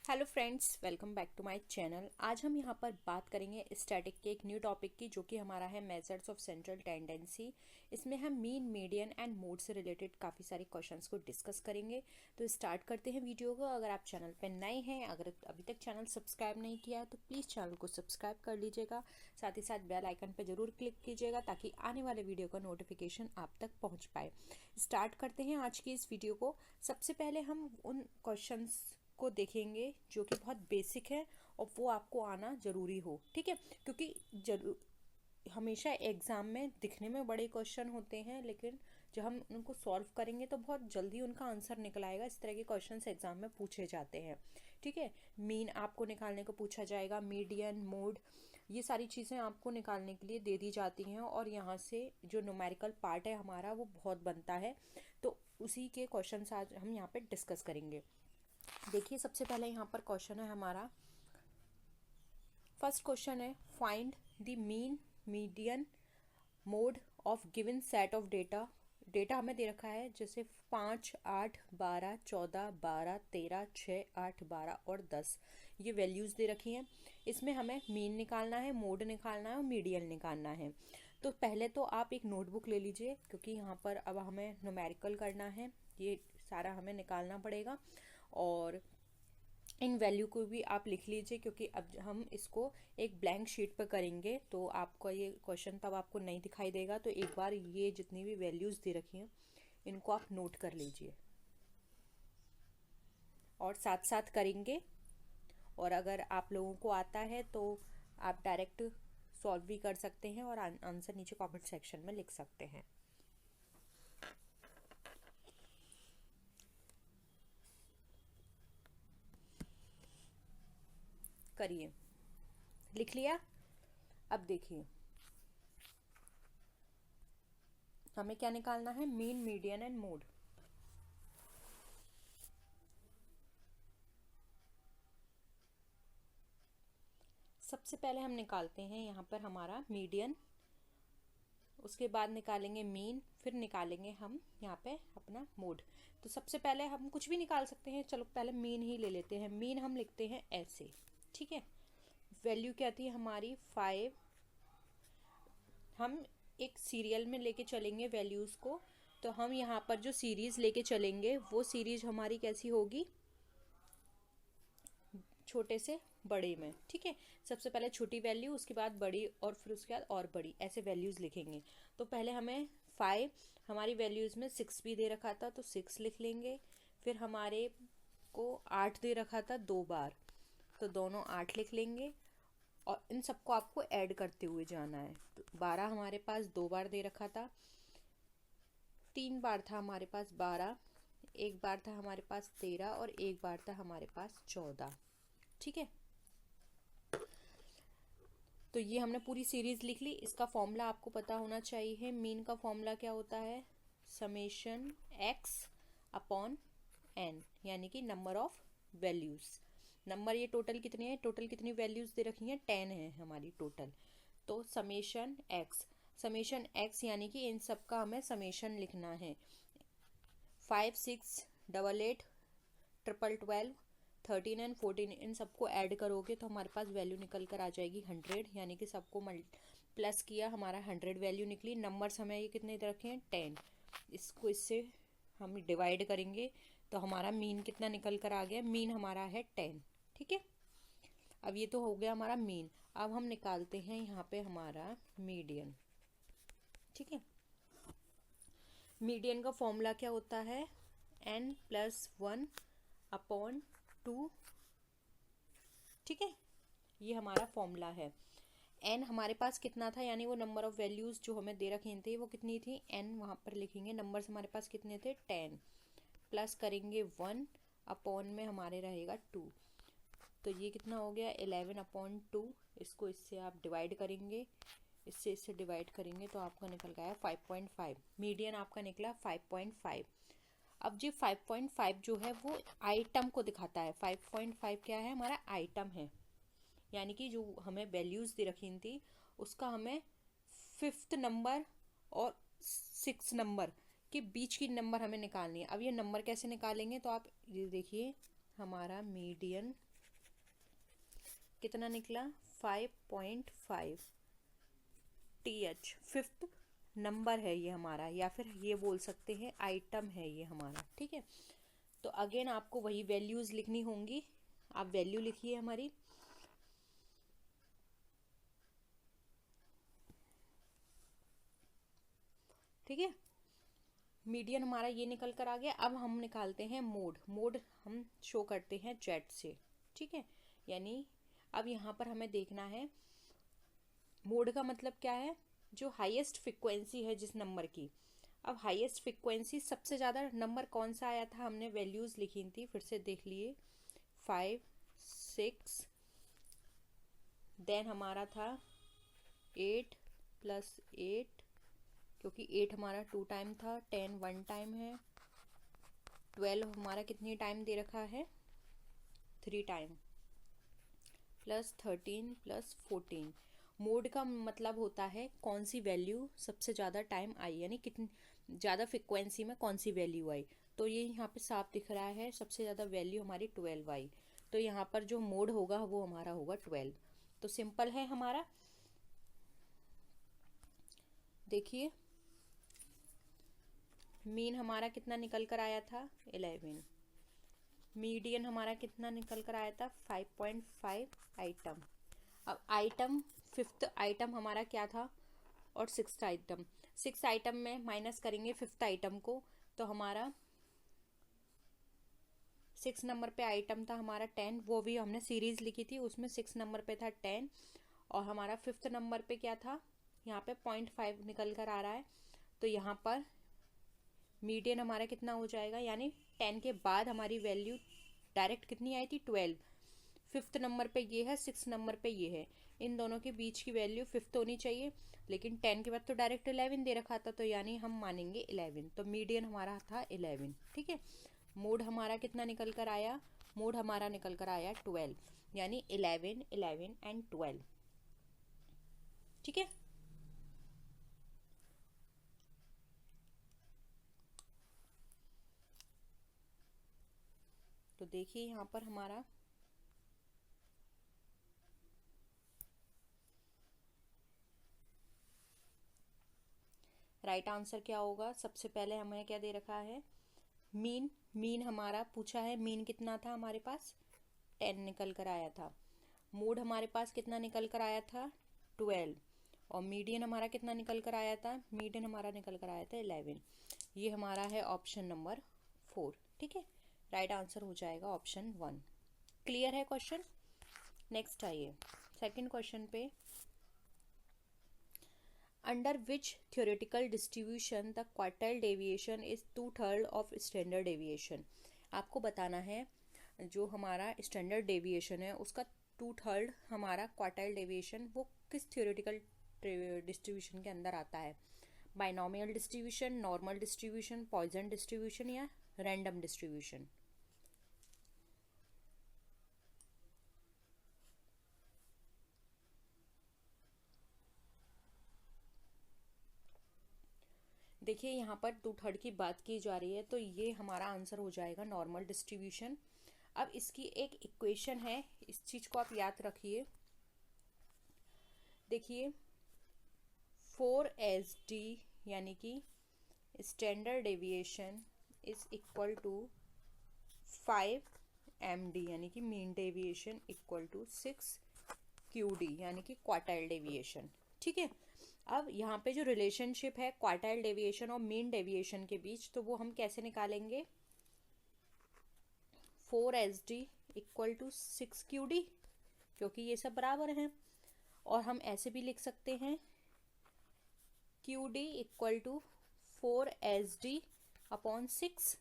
Hello friends, welcome back to my channel. आज हम यहाँ पर बात करेंगे स्टैटिक के एक न्यू टॉपिक की, जो कि हमारा है मेजर्स ऑफ सेंट्रल टेंडेंसी। इसमें हम मीन, मीडियन एंड मोड से रिलेटेड काफ़ी सारे क्वेश्चंस को डिस्कस करेंगे। तो स्टार्ट करते हैं वीडियो को। अगर आप चैनल पर नए हैं, अगर अभी तक चैनल सब्सक्राइब नहीं किया है तो प्लीज़ चैनल को सब्सक्राइब कर लीजिएगा। साथ ही साथ बेल आइकन पर ज़रूर क्लिक कीजिएगा ताकि आने वाले वीडियो का नोटिफिकेशन आप तक पहुँच पाए। स्टार्ट करते हैं आज की इस वीडियो को। सबसे पहले हम उन क्वेश्चंस को देखेंगे जो कि बहुत बेसिक है और वो आपको आना ज़रूरी हो, ठीक है। क्योंकि हमेशा एग्ज़ाम में दिखने में बड़े क्वेश्चन होते हैं, लेकिन जब हम उनको सॉल्व करेंगे तो बहुत जल्दी उनका आंसर निकल आएगा। इस तरह के क्वेश्चंस एग्ज़ाम में पूछे जाते हैं, ठीक है। मीन आपको निकालने को पूछा जाएगा, मीडियन, मोड, ये सारी चीज़ें आपको निकालने के लिए दे दी जाती हैं। और यहाँ से जो न्यूमेरिकल पार्ट है हमारा वो बहुत बनता है, तो उसी के क्वेश्चंस आज हम यहाँ पे डिस्कस करेंगे। देखिए, सबसे पहले यहाँ पर क्वेश्चन है हमारा। फर्स्ट क्वेश्चन है, find the mean, median, mode of given set of data. Data हमें दे रखा है जैसे 5, 8, 12, 14, 12, 13, 6, 8, 12 और 10, ये वैल्यूज़ दे रखी हैं। इसमें हमें मीन निकालना है, मोड निकालना है और मीडियन निकालना है। तो पहले तो आप एक नोटबुक ले लीजिए, क्योंकि यहाँ पर अब हमें न्यूमेरिकल करना है, ये सारा हमें निकालना पड़ेगा। और इन वैल्यू को भी आप लिख लीजिए, क्योंकि अब हम इसको एक ब्लैंक शीट पर करेंगे तो आपका ये क्वेश्चन तब आपको नहीं दिखाई देगा। तो एक बार ये जितनी भी वैल्यूज़ दे रखी हैं इनको आप नोट कर लीजिए और साथ साथ करेंगे। और अगर आप लोगों को आता है तो आप डायरेक्ट सॉल्व भी कर सकते हैं और आंसर नीचे कमेंट सेक्शन में लिख सकते हैं। करिए, लिख लिया। अब देखिए हमें क्या निकालना है, मीन, मीडियन एंड मोड। सबसे पहले हम निकालते हैं यहाँ पर हमारा मीडियन, उसके बाद निकालेंगे मीन, फिर निकालेंगे हम यहाँ पे अपना मोड। तो सबसे पहले हम कुछ भी निकाल सकते हैं, चलो पहले मीन ही ले लेते हैं। मीन हम लिखते हैं ऐसे, ठीक है। वैल्यू क्या थी हमारी 5। हम एक सीरियल में लेके चलेंगे वैल्यूज़ को, तो हम यहाँ पर जो सीरीज़ लेके चलेंगे वो सीरीज हमारी कैसी होगी, छोटे से बड़े में, ठीक है। सबसे पहले छोटी वैल्यू, उसके बाद बड़ी, और फिर उसके बाद और बड़ी, ऐसे वैल्यूज़ लिखेंगे। तो पहले हमें 5, हमारी वैल्यूज़ में 6 भी दे रखा था तो 6 लिख लेंगे। फिर हमारे को 8 दे रखा था 2 बार, तो दोनों 8 लिख लेंगे। और इन सबको आपको ऐड करते हुए जाना है। तो 12 हमारे पास 2 बार दे रखा था, 3 बार था हमारे पास 12, एक बार था हमारे पास 13 और एक बार था हमारे पास 14, ठीक है। तो ये हमने पूरी सीरीज लिख ली। इसका फॉर्मूला आपको पता होना चाहिए। मीन का फॉर्मूला क्या होता है, समेशन एक्स अपॉन एन, यानी कि नंबर ऑफ वैल्यूज़। नंबर ये टोटल कितने हैं, टोटल कितनी वैल्यूज़ दे रखी हैं, 10 है हमारी टोटल। तो समेशन एक्स यानी कि इन सब का हमें समेशन लिखना है। 5, 6, 8, 8, 12, 12, 13 एंड 14, इन सबको ऐड करोगे तो हमारे पास वैल्यू निकल कर आ जाएगी 100, यानी कि सबको प्लस किया, हमारा 100 वैल्यू निकली। नंबर्स हमें ये कितने दे रखे हैं, 10। इसको इससे हम डिवाइड करेंगे तो हमारा मीन कितना निकल कर आ गया, मीन हमारा है 10, ठीक है। अब ये तो हो गया हमारा मीन। अब हम निकालते हैं यहाँ पे हमारा मीडियन, ठीक है। मीडियन का फॉर्मूला क्या होता है, n+1 अपॉन 2, ठीक है। ये हमारा फॉर्मूला है। n हमारे पास कितना था, यानी वो नंबर ऑफ वैल्यूज़ जो हमें दे रखे थे वो कितनी थी, n वहाँ पर लिखेंगे। नंबर्स हमारे पास कितने थे, 10, प्लस करेंगे 1, अपॉन में हमारे रहेगा 2, तो ये कितना हो गया 11/2। इसको इससे आप डिवाइड करेंगे, इससे डिवाइड करेंगे तो आपका निकल गया 5.5। मीडियन आपका निकला 5.5। अब जी 5.5 जो है वो आइटम को दिखाता है। 5.5 क्या है, हमारा आइटम है, यानी कि जो हमें वैल्यूज़ दे रखी थी उसका हमें 5th नंबर और 6 नंबर के बीच की नंबर हमें निकालनी है। अब ये नंबर कैसे निकालेंगे, तो आप ये देखिए हमारा मीडियन कितना निकला 5.5 TH। फिफ्थ नंबर है ये हमारा, या फिर ये बोल सकते हैं आइटम है ये हमारा, ठीक है। तो अगेन आपको वही वैल्यूज लिखनी होंगी, आप वैल्यू लिखिए हमारी। ठीक है, मीडियन हमारा ये निकल कर आ गया। अब हम निकालते हैं मोड। मोड हम शो करते हैं जेड से, ठीक है। यानी अब यहाँ पर हमें देखना है मोड का मतलब क्या है, जो हाईएस्ट फ्रिक्वेंसी है जिस नंबर की। अब हाईएस्ट फ्रिक्वेंसी सबसे ज़्यादा नंबर कौन सा आया था, हमने वैल्यूज़ लिखी थी, फिर से देख लिए 5 6, देन हमारा था 8 + 8, क्योंकि 8 हमारा 2 टाइम था, 10 1 टाइम है, 12 हमारा कितनी टाइम दे रखा है 3 टाइम, + 13 + 14। मोड का मतलब होता है कौन सी वैल्यू सबसे ज़्यादा टाइम आई, यानी कितनी ज़्यादा फ्रिक्वेंसी में कौन सी वैल्यू आई। तो ये यहाँ पे साफ दिख रहा है, सबसे ज़्यादा वैल्यू हमारी 12 आई। तो यहाँ पर जो मोड होगा वो हमारा होगा 12। तो सिंपल है हमारा, देखिए मीन हमारा कितना निकल कर आया था 11, मीडियन हमारा कितना निकल कर आया था 5.5 आइटम। अब आइटम फिफ्थ आइटम हमारा क्या था और सिक्स्थ आइटम, सिक्स आइटम में माइनस करेंगे फिफ्थ आइटम को, तो हमारा 6 नंबर पे आइटम था हमारा 10, वो भी हमने सीरीज लिखी थी उसमें 6 नंबर पे था 10। और हमारा फिफ्थ नंबर पे क्या था, यहाँ पे 0.5 निकल कर आ रहा है। तो यहाँ पर मीडियन हमारा कितना हो जाएगा, यानी 10 के बाद हमारी वैल्यू डायरेक्ट कितनी आई थी 12। फिफ्थ नंबर पे ये है, 6 नंबर पे ये है, इन दोनों के बीच की वैल्यू फिफ्थ होनी चाहिए। लेकिन 10 के बाद तो डायरेक्ट 11 दे रखा था, तो यानी हम मानेंगे 11, तो मीडियन हमारा था 11, ठीक है। मोड हमारा कितना निकल कर आया, मोड हमारा निकल कर आया 12, यानी 11 11 एंड 12, ठीक है। तो देखिए यहाँ पर हमारा राइट आंसर क्या होगा। सबसे पहले हमें क्या दे रखा है, मीन। मीन हमारा पूछा है, मीन कितना था हमारे पास 10 निकल कर आया था। मोड हमारे पास कितना निकल कर आया था 12, और मीडियन हमारा कितना निकल कर आया था, मीडियन हमारा निकल कर आया था 11। ये हमारा है ऑप्शन नंबर 4, ठीक है। राइट आंसर हो जाएगा ऑप्शन 1। क्लियर है क्वेश्चन। नेक्स्ट आइए सेकंड क्वेश्चन पे। Under which theoretical distribution the quartile deviation is 2/3 of standard deviation. आपको बताना है जो हमारा स्टैंडर्ड डेविएशन है उसका 2/3 हमारा क्वार्टाइल डेविएशन वो किस थियोरेटिकल डिस्ट्रीब्यूशन के अंदर आता है। Binomial distribution, normal distribution, Poisson distribution या रैंडम डिस्ट्रीब्यूशन। देखिए यहाँ पर 2/3 की बात की जा रही है, तो ये हमारा आंसर हो जाएगा नॉर्मल डिस्ट्रीब्यूशन। अब इसकी एक इक्वेशन है, इस चीज़ को आप याद रखिए। देखिए 4SD यानी कि standard deviation is equal to 5MD यानी कि mean deviation equal to 6QD यानी कि क्वार्टाइल डेविएशन, ठीक है। अब यहाँ पे जो रिलेशनशिप है क्वार्टाइल डेविएशन और मीन डेविएशन के बीच, तो वो हम कैसे निकालेंगे, 4SD इक्वल टू 6QD, क्योंकि ये सब बराबर हैं। और हम ऐसे भी लिख सकते हैं QD equal to 4SD upon 6,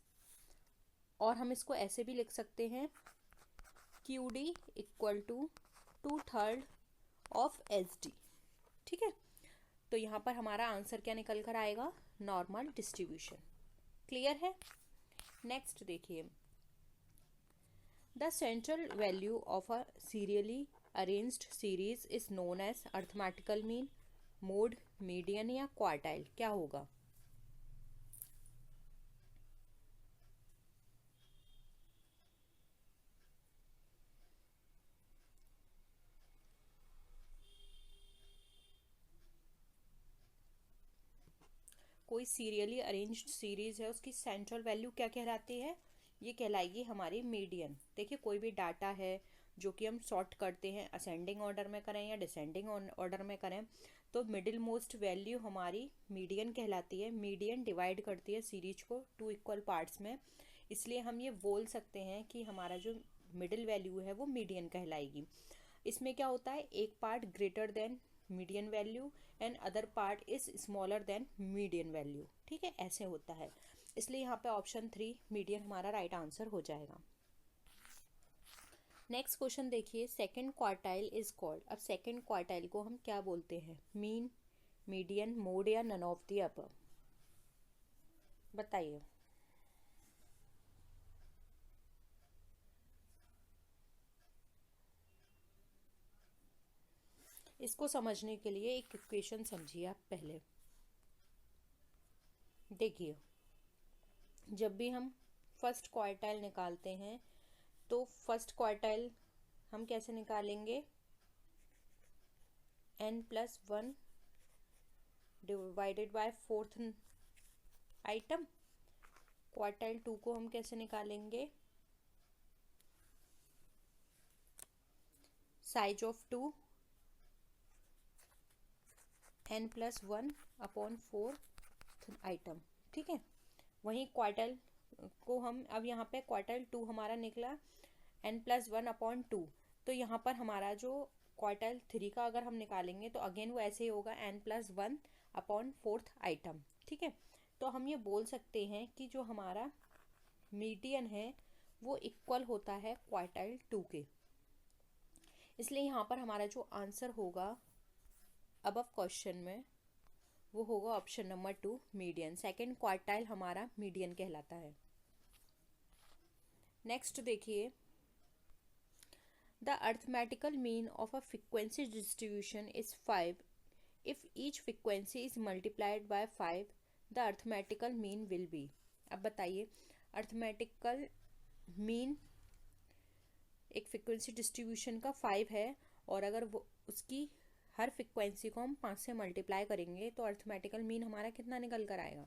और हम इसको ऐसे भी लिख सकते हैं QD equal to 2/3 of SD, ठीक है। तो यहाँ पर हमारा आंसर क्या निकल कर आएगा, नॉर्मल डिस्ट्रीब्यूशन। क्लियर है। नेक्स्ट देखिए, the central value of a serially arranged series is known as arithmetical mean, mode, median या क्वार्टाइल, क्या होगा। कोई सीरियली अरेंज्ड सीरीज है उसकी सेंट्रल वैल्यू क्या कहलाती है, ये कहलाएगी हमारी मीडियन। देखिए कोई भी डाटा है जो कि हम सॉर्ट करते हैं, असेंडिंग ऑर्डर में करें या डिसेंडिंग ऑर्डर में करें, तो मिडिल मोस्ट वैल्यू हमारी मीडियन कहलाती है। मीडियन डिवाइड करती है सीरीज को टू इक्वल पार्ट्स में, इसलिए हम ये बोल सकते हैं कि हमारा जो मिडिल वैल्यू है वो मीडियन कहलाएगी। इसमें क्या होता है, एक part greater than median value and other part is smaller than median value. ठीक है, ऐसे होता है, इसलिए यहाँ पे ऑप्शन 3 मीडियन हमारा राइट आंसर हो जाएगा। नेक्स्ट क्वेश्चन देखिए, सेकंड क्वार्टाइल इज कॉल्ड। अब सेकंड क्वार्टाइल को हम क्या बोलते हैं, मीन, मीडियन, मोड या नन ऑफ द अबव, बताइए। इसको समझने के लिए एक इक्वेशन समझिए आप पहले। देखिए जब भी हम फर्स्ट क्वार्टाइल निकालते हैं तो फर्स्ट क्वार्टाइल हम कैसे निकालेंगे, n+1 divided by fourth item. Quartile 2 को हम कैसे निकालेंगे, साइज ऑफ 2 n+1/4 आइटम। ठीक है, वहीं क्वार्टाइल को हम, अब यहाँ पे क्वार्टाइल 2 हमारा निकला n+1/2, तो यहाँ पर हमारा जो क्वार्टाइल 3 का अगर हम निकालेंगे तो अगेन वो ऐसे ही होगा n+1/4 आइटम। ठीक है, तो हम ये बोल सकते हैं कि जो हमारा मीडियन है वो इक्वल होता है क्वार्टाइल 2 के, इसलिए यहाँ पर हमारा जो आंसर होगा अबव क्वेश्चन में वो होगा option number 2 median. Second quartile हमारा मीडियन कहलाता है। नेक्स्ट देखिए, the arithmetical mean of a frequency distribution is 5 if each frequency is multiplied by 5 the arithmetical mean will be. अब बताइए, अरिथमेटिकल मीन एक फ्रीक्वेंसी डिस्ट्रीब्यूशन का 5 है और अगर वो उसकी हर फ्रीक्वेंसी को हम 5 से मल्टीप्लाई करेंगे तो अरिथमेटिकल मीन हमारा कितना निकल कर आएगा।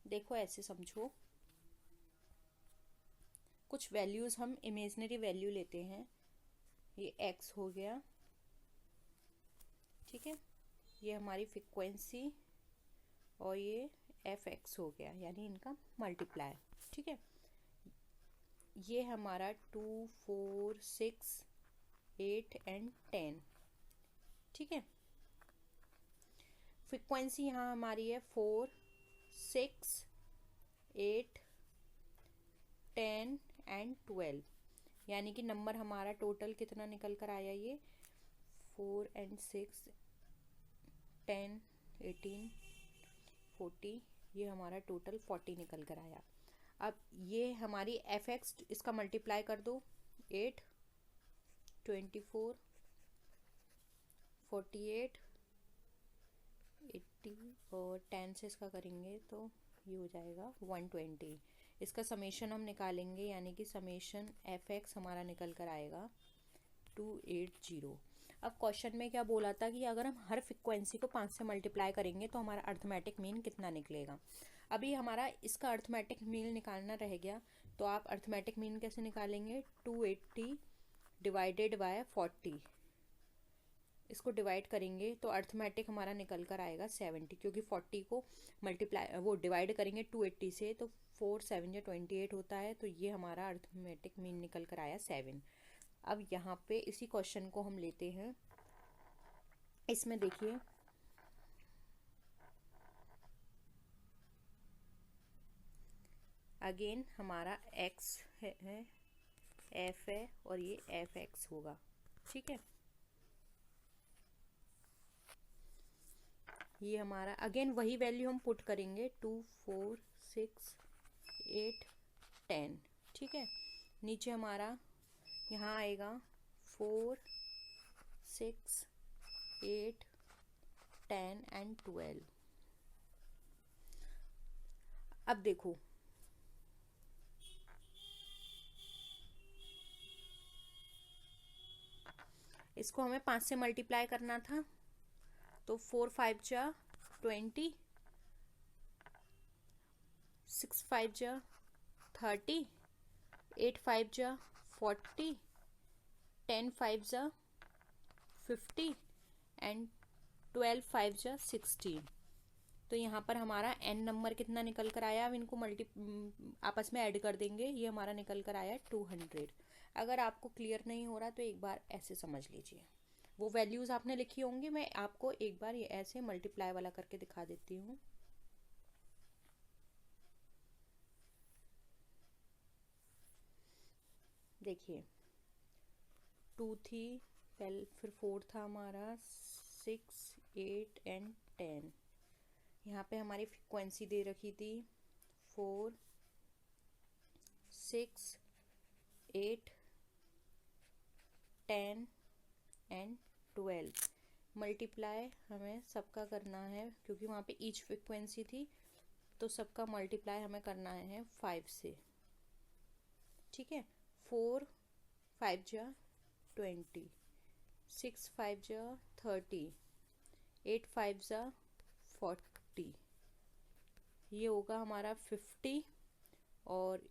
देखो ऐसे समझो, कुछ वैल्यूज हम इमेजिनरी वैल्यू लेते हैं, ये x हो गया, ठीक है, ये हमारी फ्रीक्वेंसी और ये fx हो गया, यानी इनका मल्टीप्लाई। ठीक है, ये हमारा 2, 4, 6, 8 एंड 10। ठीक है, फ्रीक्वेंसी यहाँ हमारी है 4, 6, 8, 10 एंड 12, यानी कि नंबर हमारा टोटल कितना निकल कर आया, ये 4 एंड 6, 10, 18, 40, ये हमारा टोटल 40 निकल कर आया। अब ये हमारी fx, इसका मल्टीप्लाई कर दो, 8, 24, 48, 80 और 10 से इसका करेंगे तो ये हो जाएगा 120। इसका समेशन हम निकालेंगे, यानी कि समेशन fx हमारा निकल कर आएगा 280। अब क्वेश्चन में क्या बोला था कि अगर हम हर फ्रिक्वेंसी को 5 से मल्टीप्लाई करेंगे तो हमारा अरिथमेटिक मीन कितना निकलेगा। अभी हमारा इसका अरिथमेटिक मीन निकालना रह गया, तो आप अरिथमेटिक मीन कैसे निकालेंगे, 280 डिवाइडेड बाय 40, इसको डिवाइड करेंगे तो अरिथमेटिक हमारा निकल कर आएगा 70, क्योंकि 40 को मल्टीप्लाई वो डिवाइड करेंगे 280 से तो 4 7 या 28 होता है, तो ये हमारा अरिथमेटिक मीन निकल कर आया 7। अब यहाँ पे इसी क्वेश्चन को हम लेते हैं, इसमें देखिए अगेन हमारा x है, f है और ये fx होगा। ठीक है, ये हमारा अगेन वही वैल्यू हम पुट करेंगे, 2, 4, 6, 8, 10। ठीक है, नीचे हमारा यहाँ आएगा 4, 6, 8, 10 एंड 12। अब देखो इसको हमें 5 से मल्टीप्लाई करना था, तो 4 5 जा 20, 6 5 जा 30, 8 5 जा 40, 10 5 जा 50 एंड 12 5 जा 16। तो यहाँ पर हमारा n नंबर कितना निकल कर आया, अब इनको आपस में ऐड कर देंगे, ये हमारा निकल कर आया 200। अगर आपको क्लियर नहीं हो रहा तो एक बार ऐसे समझ लीजिए, वो वैल्यूज़ आपने लिखी होंगी, मैं आपको एक बार ये ऐसे मल्टीप्लाई वाला करके दिखा देती हूँ। देखिए 2 थी पहले, फिर 4 था हमारा, 6, 8 एंड 10। यहाँ पे हमारी फ्रीक्वेंसी दे रखी थी 4, 6, 8, 10 एंड 12। मल्टीप्लाई हमें सबका करना है, क्योंकि वहाँ पे ईच फ्रीक्वेंसी थी, तो सबका मल्टीप्लाई हमें करना है 5 से। ठीक है, 4 5 जा 20, 6 5 जा 30, 8 5 जा 40, ये होगा हमारा 50, और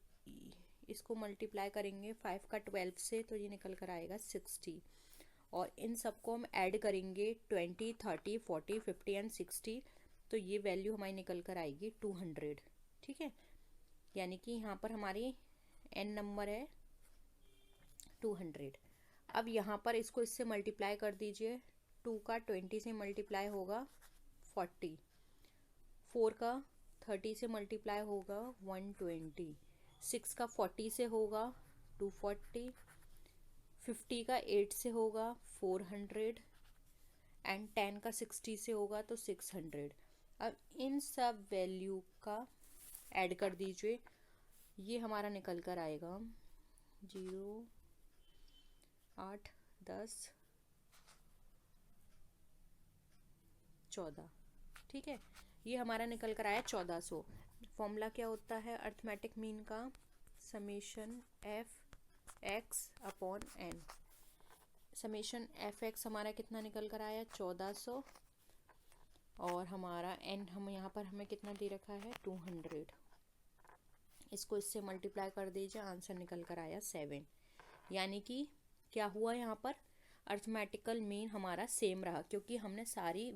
इसको मल्टीप्लाई करेंगे 5 का 12 से, तो ये निकल कर आएगा 60। और इन सबको हम ऐड करेंगे 20, 30, 40, 50 एंड 60, तो ये वैल्यू हमारी निकल कर आएगी 200। ठीक है, यानी कि यहाँ पर हमारी n नंबर है 200। अब यहाँ पर इसको इससे मल्टीप्लाई कर दीजिए, 2 का 20 से मल्टीप्लाई होगा 40, 4 का 30 से मल्टीप्लाई होगा 120, 6 का 40 से होगा 240, 50 का 8 से होगा 400 एंड 10 का 60 से होगा तो 600। अब इन सब वैल्यू का ऐड कर दीजिए, ये हमारा निकल कर आएगा 0, 8, 10, 14। ठीक है, ये हमारा निकल कर आया 1400। फॉर्मूला क्या होता है अर्थमेटिक मीन का, summation F X upon N. Summation F X हमारा कितना निकल कर आया 1400, और हमारा एन हम यहाँ पर हमें कितना दे रखा है 200। इसको इससे मल्टीप्लाई कर दीजिए, आंसर निकल कर आया 7। यानी कि क्या हुआ, यहाँ पर अर्थमेटिकल मीन हमारा सेम रहा, क्योंकि हमने सारी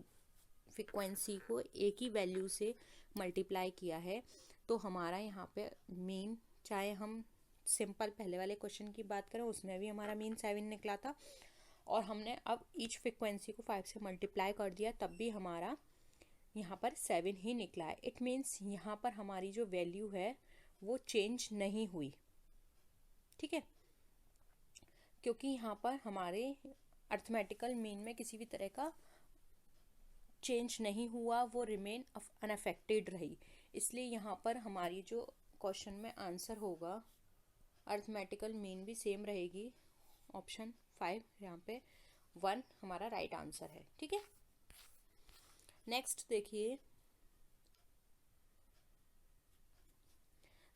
फ्रीक्वेंसी को एक ही वैल्यू से मल्टीप्लाई किया है। तो हमारा यहाँ पे मीन, चाहे हम सिंपल पहले वाले क्वेश्चन की बात करें, उसमें भी हमारा मीन 7 निकला था, और हमने अब ईच फ्रीक्वेंसी को 5 से मल्टीप्लाई कर दिया, तब भी हमारा यहाँ पर 7 ही निकला है। इट मीन्स यहाँ पर हमारी जो वैल्यू है वो चेंज नहीं हुई। ठीक है, क्योंकि यहाँ पर हमारे अर्थमेटिकल मीन में किसी भी तरह का चेंज नहीं हुआ, वो रिमेन अनअफेक्टेड रही। इसलिए यहाँ पर हमारी जो क्वेश्चन में आंसर होगा, अर्थमेटिकल मीन भी सेम रहेगी। ऑप्शन 5 यहाँ पे 1 हमारा राइट आंसर है। ठीक है, नेक्स्ट देखिए,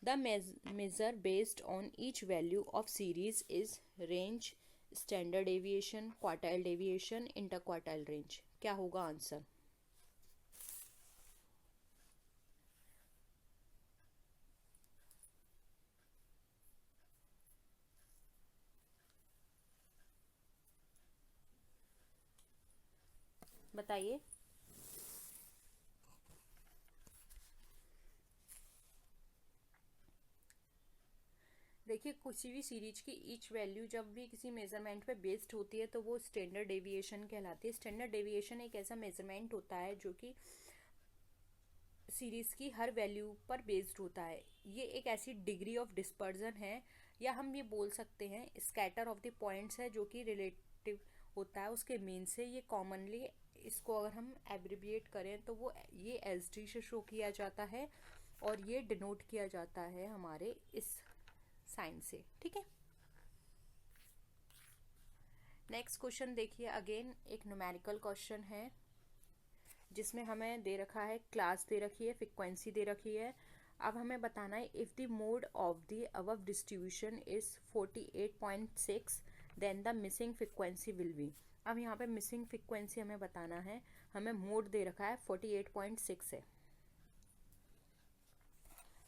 the measure based on each value of series is range, standard deviation, quartile deviation, inter quartile range. क्या होगा आंसर? बताइए। देखिए, किसी भी सीरीज की ईच वैल्यू जब भी किसी मेजरमेंट पे बेस्ड होती है तो वो स्टैंडर्ड डेविएशन कहलाती है। स्टैंडर्ड डेविएशन एक ऐसा मेजरमेंट होता है जो कि सीरीज की हर वैल्यू पर बेस्ड होता है। ये एक ऐसी डिग्री ऑफ डिस्पर्जन है, या हम ये बोल सकते हैं स्कैटर ऑफ द पॉइंट्स है, जो कि रिलेटिव होता है उसके मीन से। ये कॉमनली, इसको अगर हम एब्रिविएट करें तो वो ये एस डी से शो किया जाता है, और ये डिनोट किया जाता है हमारे इस साइन से। ठीक है, नेक्स्ट क्वेश्चन देखिए, अगेन एक न्यूमेरिकल क्वेश्चन है जिसमें हमें दे रखा है, क्लास दे रखी है, फ्रीक्वेंसी दे रखी है। अब हमें बताना है if the mode of the above distribution is 48.6 then the missing frequency will be. अब यहाँ पे मिसिंग फ्रीक्वेंसी हमें बताना है, हमें मोड दे रखा है 48.6 है।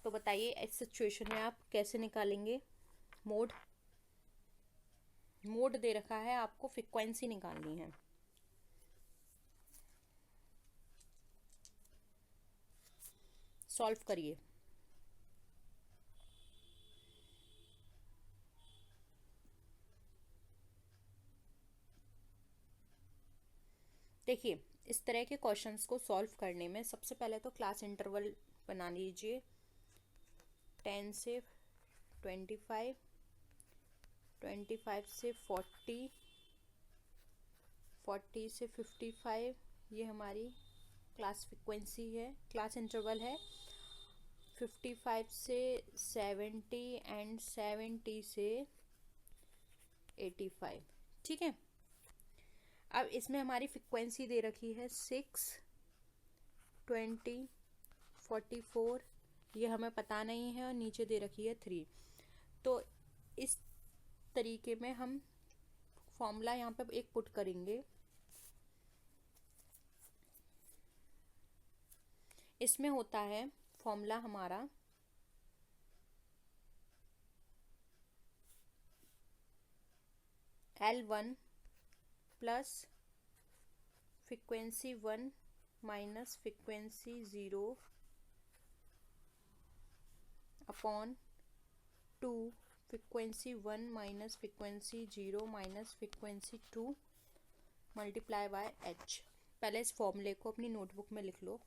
तो बताइए इस सिचुएशन में आप कैसे निकालेंगे मोड। मोड दे रखा है, आपको फ्रीक्वेंसी निकालनी है। सॉल्व करिए। देखिए, इस तरह के क्वेश्चंस को सॉल्व करने में सबसे पहले तो क्लास इंटरवल बना लीजिए। 10 से 25, 25 से 40, 40 से 55, ये हमारी क्लास फ्रीक्वेंसी है, क्लास इंटरवल है। 55 से 70 एंड 70 से 85, ठीक है। अब इसमें हमारी फ्रीक्वेंसी दे रखी है 6, 20, 44, ये हमें पता नहीं है, और नीचे दे रखी है 3। तो इस तरीके में हम फॉर्मूला यहाँ पे एक पुट करेंगे। इसमें होता है फॉर्मूला हमारा L1 plus frequency 1 minus frequency 0 upon 2 frequency 1 minus frequency 0 minus frequency 2 multiply by h। पहले इस फॉर्मूले को अपनी नोटबुक में लिख लो।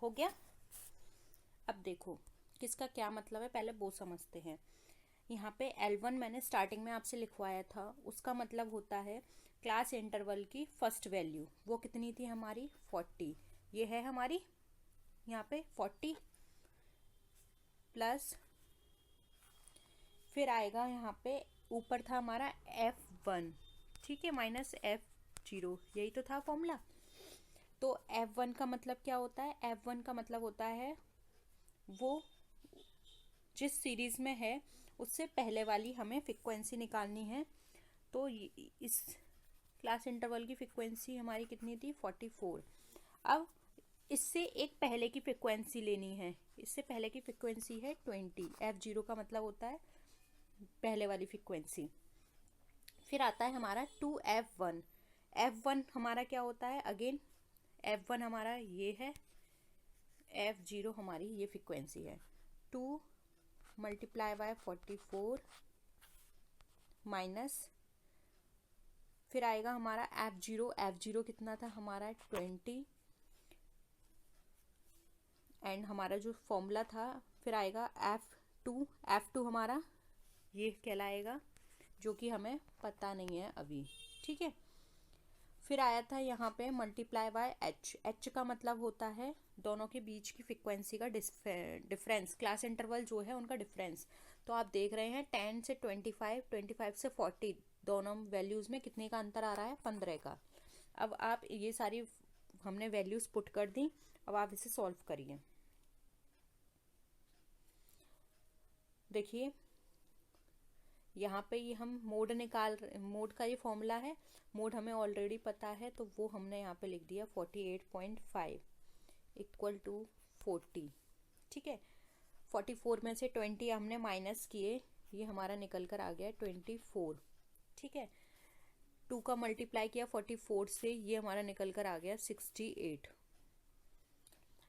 हो गया। अब देखो किसका क्या मतलब है, पहले वो समझते हैं। यहाँ पे L1 मैंने स्टार्टिंग में आपसे लिखवाया था, उसका मतलब होता है क्लास इंटरवल की फर्स्ट वैल्यू। वो कितनी थी हमारी 40, ये है हमारी यहाँ पे 40 प्लस, फिर आएगा यहाँ पे ऊपर था हमारा F1, ठीक है, माइनस F0, यही तो था फॉर्मूला। तो F1 का मतलब क्या होता है, F1 का मतलब होता है वो जिस सीरीज़ में है उससे पहले वाली हमें फ्रीक्वेंसी निकालनी है। तो इस क्लास इंटरवल की फ्रीक्वेंसी हमारी कितनी थी 44। अब इससे एक पहले की फ्रीक्वेंसी लेनी है, इससे पहले की फ्रीक्वेंसी है 20। F0 का मतलब होता है पहले वाली फ्रीक्वेंसी। फिर आता है हमारा 2F1। F1 हमारा क्या होता है, अगेन F1 हमारा ये है, F0 हमारी ये फ्रीक्वेंसी है। 2 मल्टीप्लाई बाय 44 माइनस, फिर आएगा हमारा F0। F0 कितना था हमारा 20, एंड हमारा जो फॉर्मूला था, फिर आएगा F2। F2 हमारा ये कहलाएगा, जो कि हमें पता नहीं है अभी, ठीक है। फिर आया था यहाँ पे मल्टीप्लाई बाय h। h का मतलब होता है दोनों के बीच की फ्रीक्वेंसी का डिफरेंस, क्लास इंटरवल जो है उनका डिफरेंस। तो आप देख रहे हैं 10 से 25, 25 से 40, दोनों वैल्यूज़ में कितने का अंतर आ रहा है, 15 का। अब आप ये सारी हमने वैल्यूज़ पुट कर दी, अब आप इसे सॉल्व करिए। देखिए यहाँ पे ये हम मोड मोड का ये फॉर्मूला है, मोड हमें ऑलरेडी पता है, तो वो हमने यहाँ पे लिख दिया 48.5 इक्वल टू 40, ठीक है। 44 में से 20 हमने माइनस किए, ये हमारा निकल कर आ गया 24, ठीक है। 2 का मल्टीप्लाई किया 44 से, ये हमारा निकल कर आ गया 68।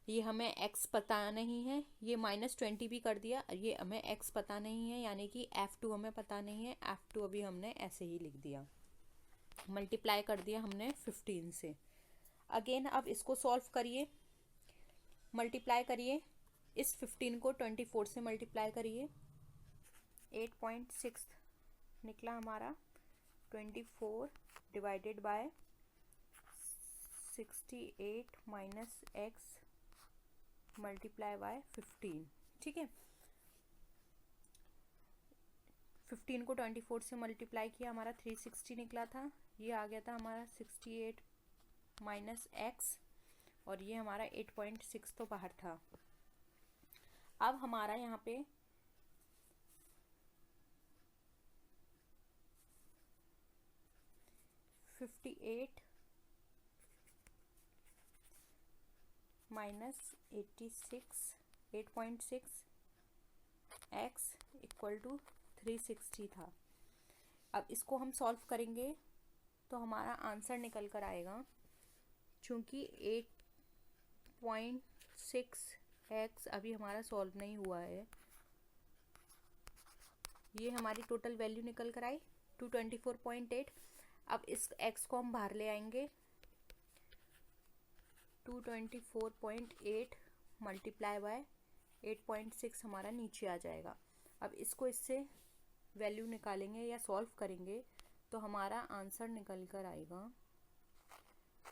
ये हमें x पता नहीं है, ये -20 भी कर दिया, ये हमें x पता नहीं है, यानी कि F2 हमें पता नहीं है। F2 अभी हमने ऐसे ही लिख दिया, मल्टीप्लाई कर दिया हमने 15 से। अगेन अब इसको सॉल्व करिए, मल्टीप्लाई करिए, इस 15 को 24 से मल्टीप्लाई करिए, 8.6 निकला हमारा 24 divided by 68 minus x multiply by 15। ठीक है, 15 को 24 से मल्टीप्लाई किया, हमारा 360 निकला था। ये आ गया था हमारा 68 माइनस एक्स, और ये हमारा 8.6 तो बाहर था। अब हमारा यहाँ पे $58 माइनस 8.6 एक्स इक्वल टू 360 था। अब इसको हम सॉल्व करेंगे तो हमारा आंसर निकल कर आएगा, चूँकि 8.6 एक्स अभी हमारा सॉल्व नहीं हुआ है। ये हमारी टोटल वैल्यू निकल कर आई 224.8। अब इस एक्स को हम बाहर ले आएंगे, 224.8 मल्टीप्लाई बाय 8.6 हमारा नीचे आ जाएगा। अब इसको इससे वैल्यू निकालेंगे या सॉल्व करेंगे तो हमारा आंसर निकल कर आएगा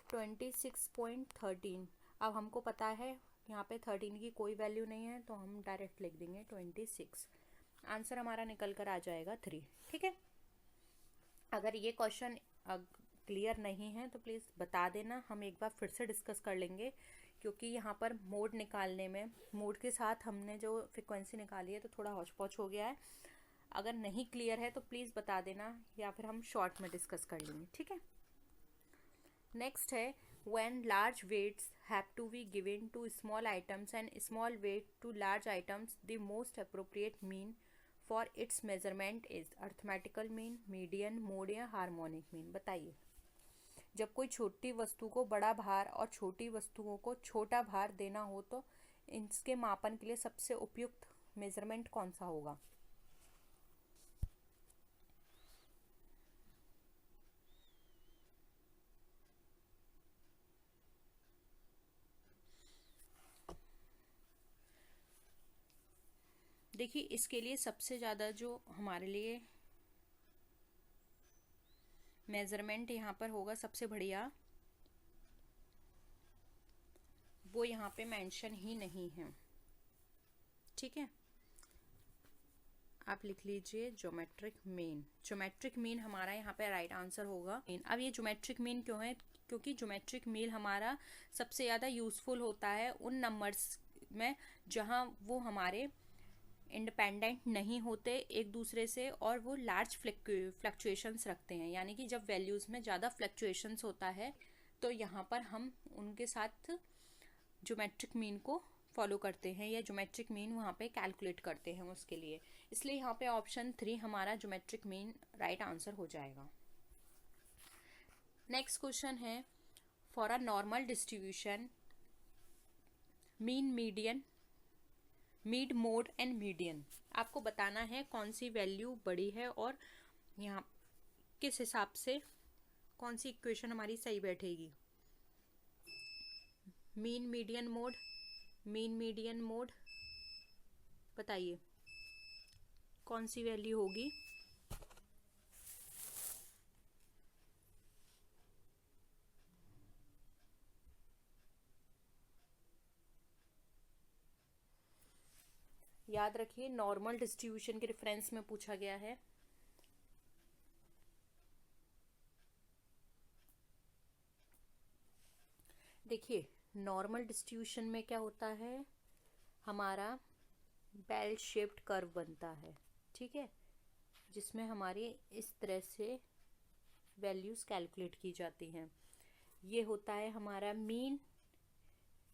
26.13। अब हमको पता है यहाँ पे 13 की कोई वैल्यू नहीं है, तो हम डायरेक्ट लिख देंगे 26। आंसर हमारा निकल कर आ जाएगा 3। ठीक है, अगर ये क्वेश्चन क्लियर नहीं है तो प्लीज़ बता देना, हम एक बार फिर से डिस्कस कर लेंगे, क्योंकि यहाँ पर मोड निकालने में मोड के साथ हमने जो फ्रिक्वेंसी निकाली है तो थोड़ा हौच पौच हो गया है। अगर नहीं क्लियर है तो प्लीज़ बता देना, या फिर हम शॉर्ट में डिस्कस कर लेंगे। ठीक है, नेक्स्ट है when large weights have to be given to small items and small weight to large items, the most appropriate mean for its measurement is arithmetical mean, median, mode या harmonic mean. बताइए, जब कोई छोटी वस्तु को बड़ा भार और छोटी वस्तुओं को छोटा भार देना हो तो इसके मापन के लिए सबसे उपयुक्त मेजरमेंट कौन सा होगा? देखिए, इसके लिए सबसे ज़्यादा जो हमारे लिए मेज़रमेंट यहाँ पर होगा सबसे बढ़िया, वो यहाँ पे मेंशन ही नहीं है। ठीक है, आप लिख लीजिए ज्योमेट्रिक मीन। ज्योमेट्रिक मीन हमारा यहाँ पे राइट आंसर होगा। अब ये ज्योमेट्रिक मीन क्यों है? क्योंकि ज्योमेट्रिक मीन हमारा सबसे ज़्यादा यूज़फुल होता है उन नंबर्स में जहाँ वो हमारे इंडिपेंडेंट नहीं होते एक दूसरे से, और वो लार्ज फ्लक्चुएशंस रखते हैं। यानी कि जब वैल्यूज़ में ज़्यादा फ्लक्चुएशंस होता है तो यहाँ पर हम उनके साथ ज्योमेट्रिक मीन को फॉलो करते हैं, या ज्योमेट्रिक मीन वहाँ पे कैलकुलेट करते हैं उसके लिए। इसलिए यहाँ पे ऑप्शन 3 हमारा ज्योमेट्रिक मीन राइट आंसर हो जाएगा। नेक्स्ट क्वेश्चन है, for a normal distribution mean, median, mid, mode and median, आपको बताना है कौन सी वैल्यू बड़ी है और यहाँ किस हिसाब से कौन सी इक्वेशन हमारी सही बैठेगी। Mean, median, mode, mean, median, mode, बताइए कौन सी वैल्यू होगी? याद रखिए, नॉर्मल डिस्ट्रीब्यूशन के रेफरेंस में पूछा गया है। देखिए, नॉर्मल डिस्ट्रीब्यूशन में क्या होता है, हमारा बेल शेप्ड कर्व बनता है। ठीक है, जिसमें हमारी इस तरह से वैल्यूज़ कैलकुलेट की जाती हैं। ये होता है हमारा मीन,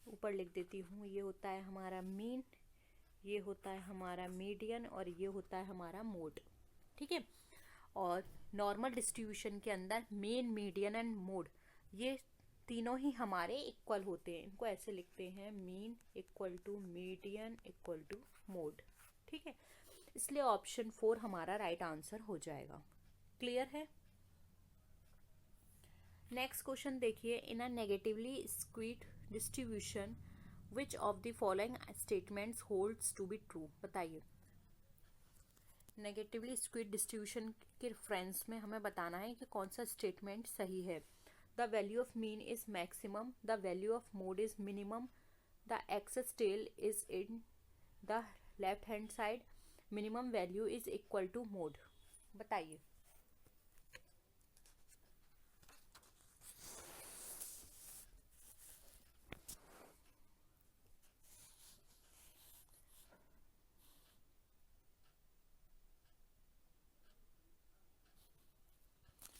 ऊपर लिख देती हूँ, ये होता है हमारा मीन, ये होता है हमारा मीडियन, और ये होता है हमारा मोड। ठीक है, और नॉर्मल डिस्ट्रीब्यूशन के अंदर मीन, मीडियन एंड मोड ये तीनों ही हमारे इक्वल होते हैं। इनको ऐसे लिखते हैं, mean equal to median equal to mode. ठीक है, इसलिए ऑप्शन 4 हमारा राइट आंसर हो जाएगा। क्लियर है? नेक्स्ट क्वेश्चन देखिए, in a negatively skewed distribution which of the following statements holds to be true. बताइए, नेगेटिवली स्क्यूड डिस्ट्रीब्यूशन के रेफरेंस में हमें बताना है कि कौन सा स्टेटमेंट सही है। The value of mean is maximum, the value of mode is minimum, the excess tail is in the left hand side, minimum value is equal to mode. बताइए।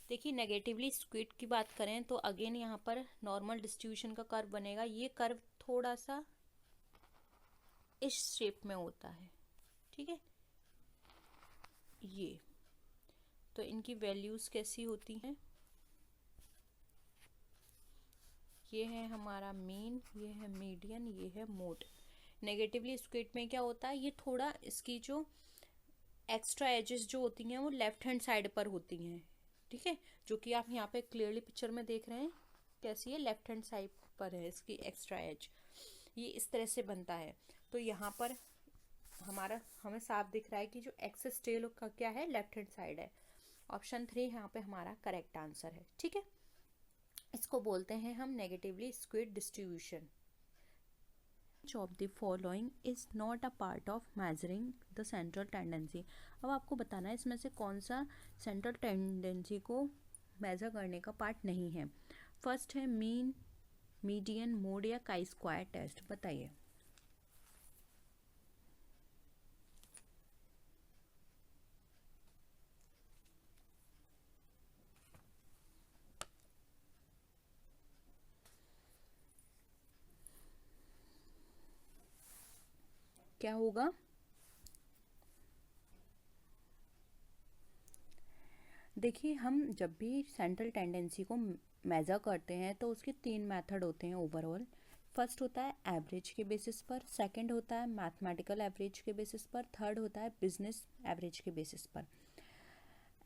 देखिए, नेगेटिवली स्क्यूड की बात करें तो अगेन यहाँ पर नॉर्मल डिस्ट्रीब्यूशन का curve बनेगा। ये कर्व थोड़ा सा इस शेप में होता है, ठीक है। ये तो इनकी वैल्यूज कैसी होती हैं, ये है हमारा मीन, ये है मीडियन, ये है मोड। नेगेटिवली स्क्यूड में क्या होता है, ये थोड़ा इसकी जो एक्स्ट्रा एजेस जो होती हैं वो लेफ्ट हैंड साइड पर होती हैं, ठीक है, जो कि आप यहाँ पे क्लियरली पिक्चर में देख रहे हैं कैसी है, लेफ्ट हैंड साइड पर है इसकी एक्स्ट्रा एज। ये इस तरह से बनता है। तो यहाँ पर हमें साफ दिख रहा है कि जो एक्सेस टेल का क्या है, लेफ्ट हैंड साइड है। ऑप्शन 3 यहाँ पे हमारा करेक्ट आंसर है, ठीक है। इसको बोलते हैं हम negatively skewed distribution. Which of the following is not a part of measuring the central tendency? अब आपको बताना है इसमें से कौन सा सेंट्रल टेंडेंसी को मेजर करने का पार्ट नहीं है। फर्स्ट है मीन, मीडियन, मोड या काई स्क्वायर टेस्ट। बताइए। क्या होगा? देखिए, हम जब भी सेंट्रल टेंडेंसी को मेजर करते हैं तो उसके 3 मेथड होते हैं ओवरऑल। फर्स्ट होता है एवरेज के बेसिस पर, सेकंड होता है मैथमेटिकल एवरेज के बेसिस पर, थर्ड होता है बिजनेस एवरेज के बेसिस पर।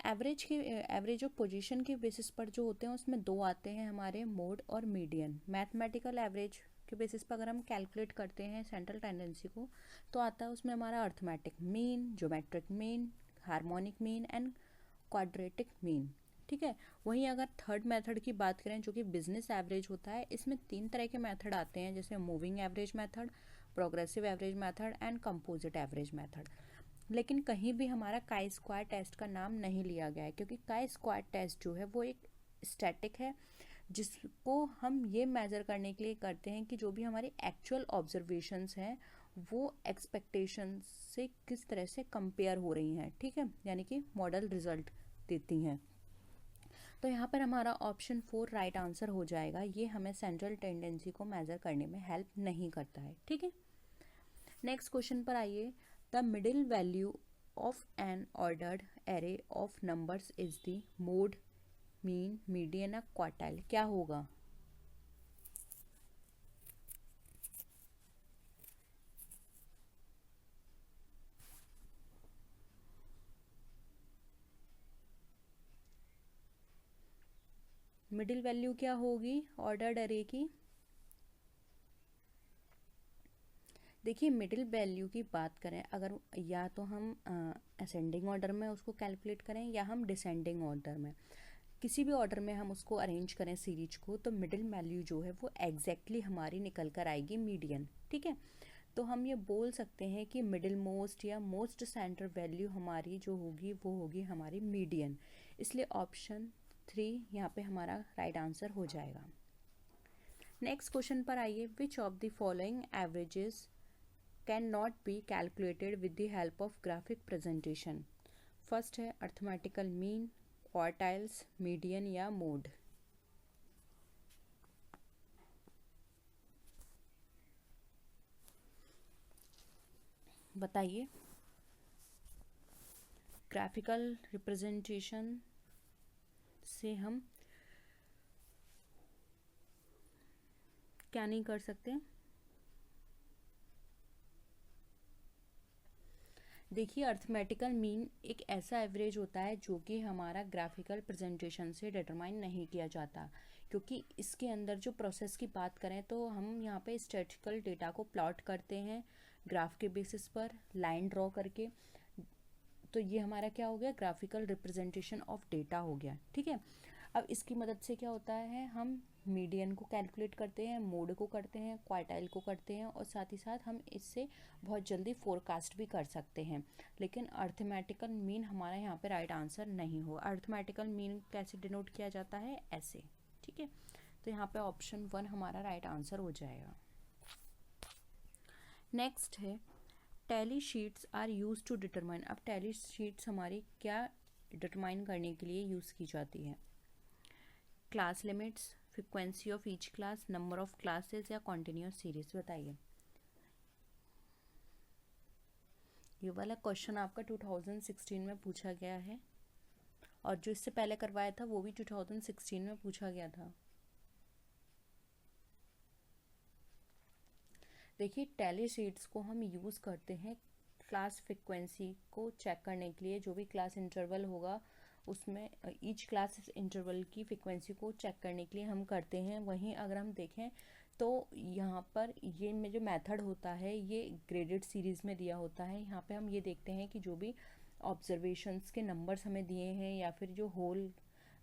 एवरेज ऑफ पोजीशन के बेसिस पर जो होते हैं उसमें 2 आते हैं हमारे, मोड और मीडियन। मैथमेटिकल एवरेज के बेसिस पर अगर हम कैलकुलेट करते हैं सेंट्रल टेंडेंसी को तो आता है उसमें हमारा arithmetic mean, geometric mean, harmonic mean and quadratic mean, ठीक है। वहीं अगर थर्ड मेथड की बात करें जो कि बिजनेस एवरेज होता है, इसमें 3 तरह के मेथड आते हैं, जैसे moving average method, progressive average method and composite average method. लेकिन कहीं भी हमारा काई स्क्वायर टेस्ट का नाम नहीं लिया गया है, क्योंकि काई स्क्वायर टेस्ट जो है वो एक स्टैटिक है जिसको हम ये मेजर करने के लिए करते हैं कि जो भी हमारी एक्चुअल ऑब्जर्वेशंस हैं वो एक्सपेक्टेशन से किस तरह से कंपेयर हो रही हैं, ठीक है, यानी कि मॉडल रिजल्ट देती हैं। तो यहाँ पर हमारा ऑप्शन 4 राइट आंसर हो जाएगा। ये हमें सेंट्रल टेंडेंसी को मेजर करने में हेल्प नहीं करता है, ठीक है। नेक्स्ट क्वेश्चन पर आइए। The middle value of N ordered array of numbers is the mode, mean, median या क्वार्टाइल। क्या होगा? मिडिल वैल्यू क्या होगी ऑर्डर्ड एरे की? देखिए, मिडिल वैल्यू की बात करें अगर, या तो हम असेंडिंग ऑर्डर में उसको कैलकुलेट करें या हम डिसेंडिंग ऑर्डर में, किसी भी ऑर्डर में हम उसको अरेंज करें सीरीज को, तो मिडिल वैल्यू जो है वो एग्जैक्टली हमारी निकल कर आएगी मीडियन, ठीक है। तो हम ये बोल सकते हैं कि मिडिल मोस्ट या मोस्ट सेंटर वैल्यू हमारी जो होगी वो होगी हमारी मीडियन। इसलिए ऑप्शन 3 यहाँ पे हमारा राइट आंसर हो जाएगा। नेक्स्ट क्वेश्चन पर आइए। विच of the following averages can not be calculated with the help of graphic presentation? First है अर्थमेटिकल मीन, क्वार्टाइल्स, मीडियन या मोड। बताइए। ग्राफिकल रिप्रेजेंटेशन से हम क्या नहीं कर सकते? देखिए, अर्थमेटिकल मीन एक ऐसा एवरेज होता है जो कि हमारा ग्राफिकल प्रेजेंटेशन से डिटरमाइन नहीं किया जाता, क्योंकि इसके अंदर जो प्रोसेस की बात करें तो हम यहाँ पे स्टैटिस्टिकल डेटा को प्लॉट करते हैं ग्राफ के बेसिस पर लाइन ड्रॉ करके, तो ये हमारा क्या हो गया, ग्राफिकल रिप्रेजेंटेशन ऑफ डेटा हो गया। ठीक है, अब इसकी मदद से क्या होता है, हम मीडियन को कैलकुलेट करते हैं, मोड को करते हैं, क्वार्टाइल को करते हैं, और साथ ही साथ हम इससे बहुत जल्दी फोरकास्ट भी कर सकते हैं। लेकिन अर्थमेटिकल मीन हमारा यहाँ पे राइट आंसर नहीं हो। अर्थमेटिकल मीन कैसे डिनोट किया जाता है, ऐसे। ठीक है, तो यहाँ पे ऑप्शन 1 हमारा राइट आंसर हो जाएगा। नेक्स्ट है tally sheets are used to determine. अब टैली शीट्स हमारी क्या डिटरमाइन करने के लिए यूज़ की जाती है, class limits, frequency of each class, number of classes, या कॉन्टिन्यूस सीरीज। बताइए, ये वाला क्वेश्चन आपका 2016 में पूछा गया है, और जो इससे पहले करवाया था वो भी 2016 में पूछा गया था। देखिए, टैली शीट्स को हम यूज़ करते हैं क्लास फ्रिक्वेंसी को चेक करने के लिए। जो भी क्लास इंटरवल होगा उसमें ईच क्लास इंटरवल की फ्रिक्वेंसी को चेक करने के लिए हम करते हैं। वहीं अगर हम देखें तो यहाँ पर ये में जो मेथड होता है ये ग्रेडेड सीरीज़ में दिया होता है। यहाँ पे हम ये देखते हैं कि जो भी ऑब्जर्वेशंस के नंबर्स हमें दिए हैं या फिर जो होल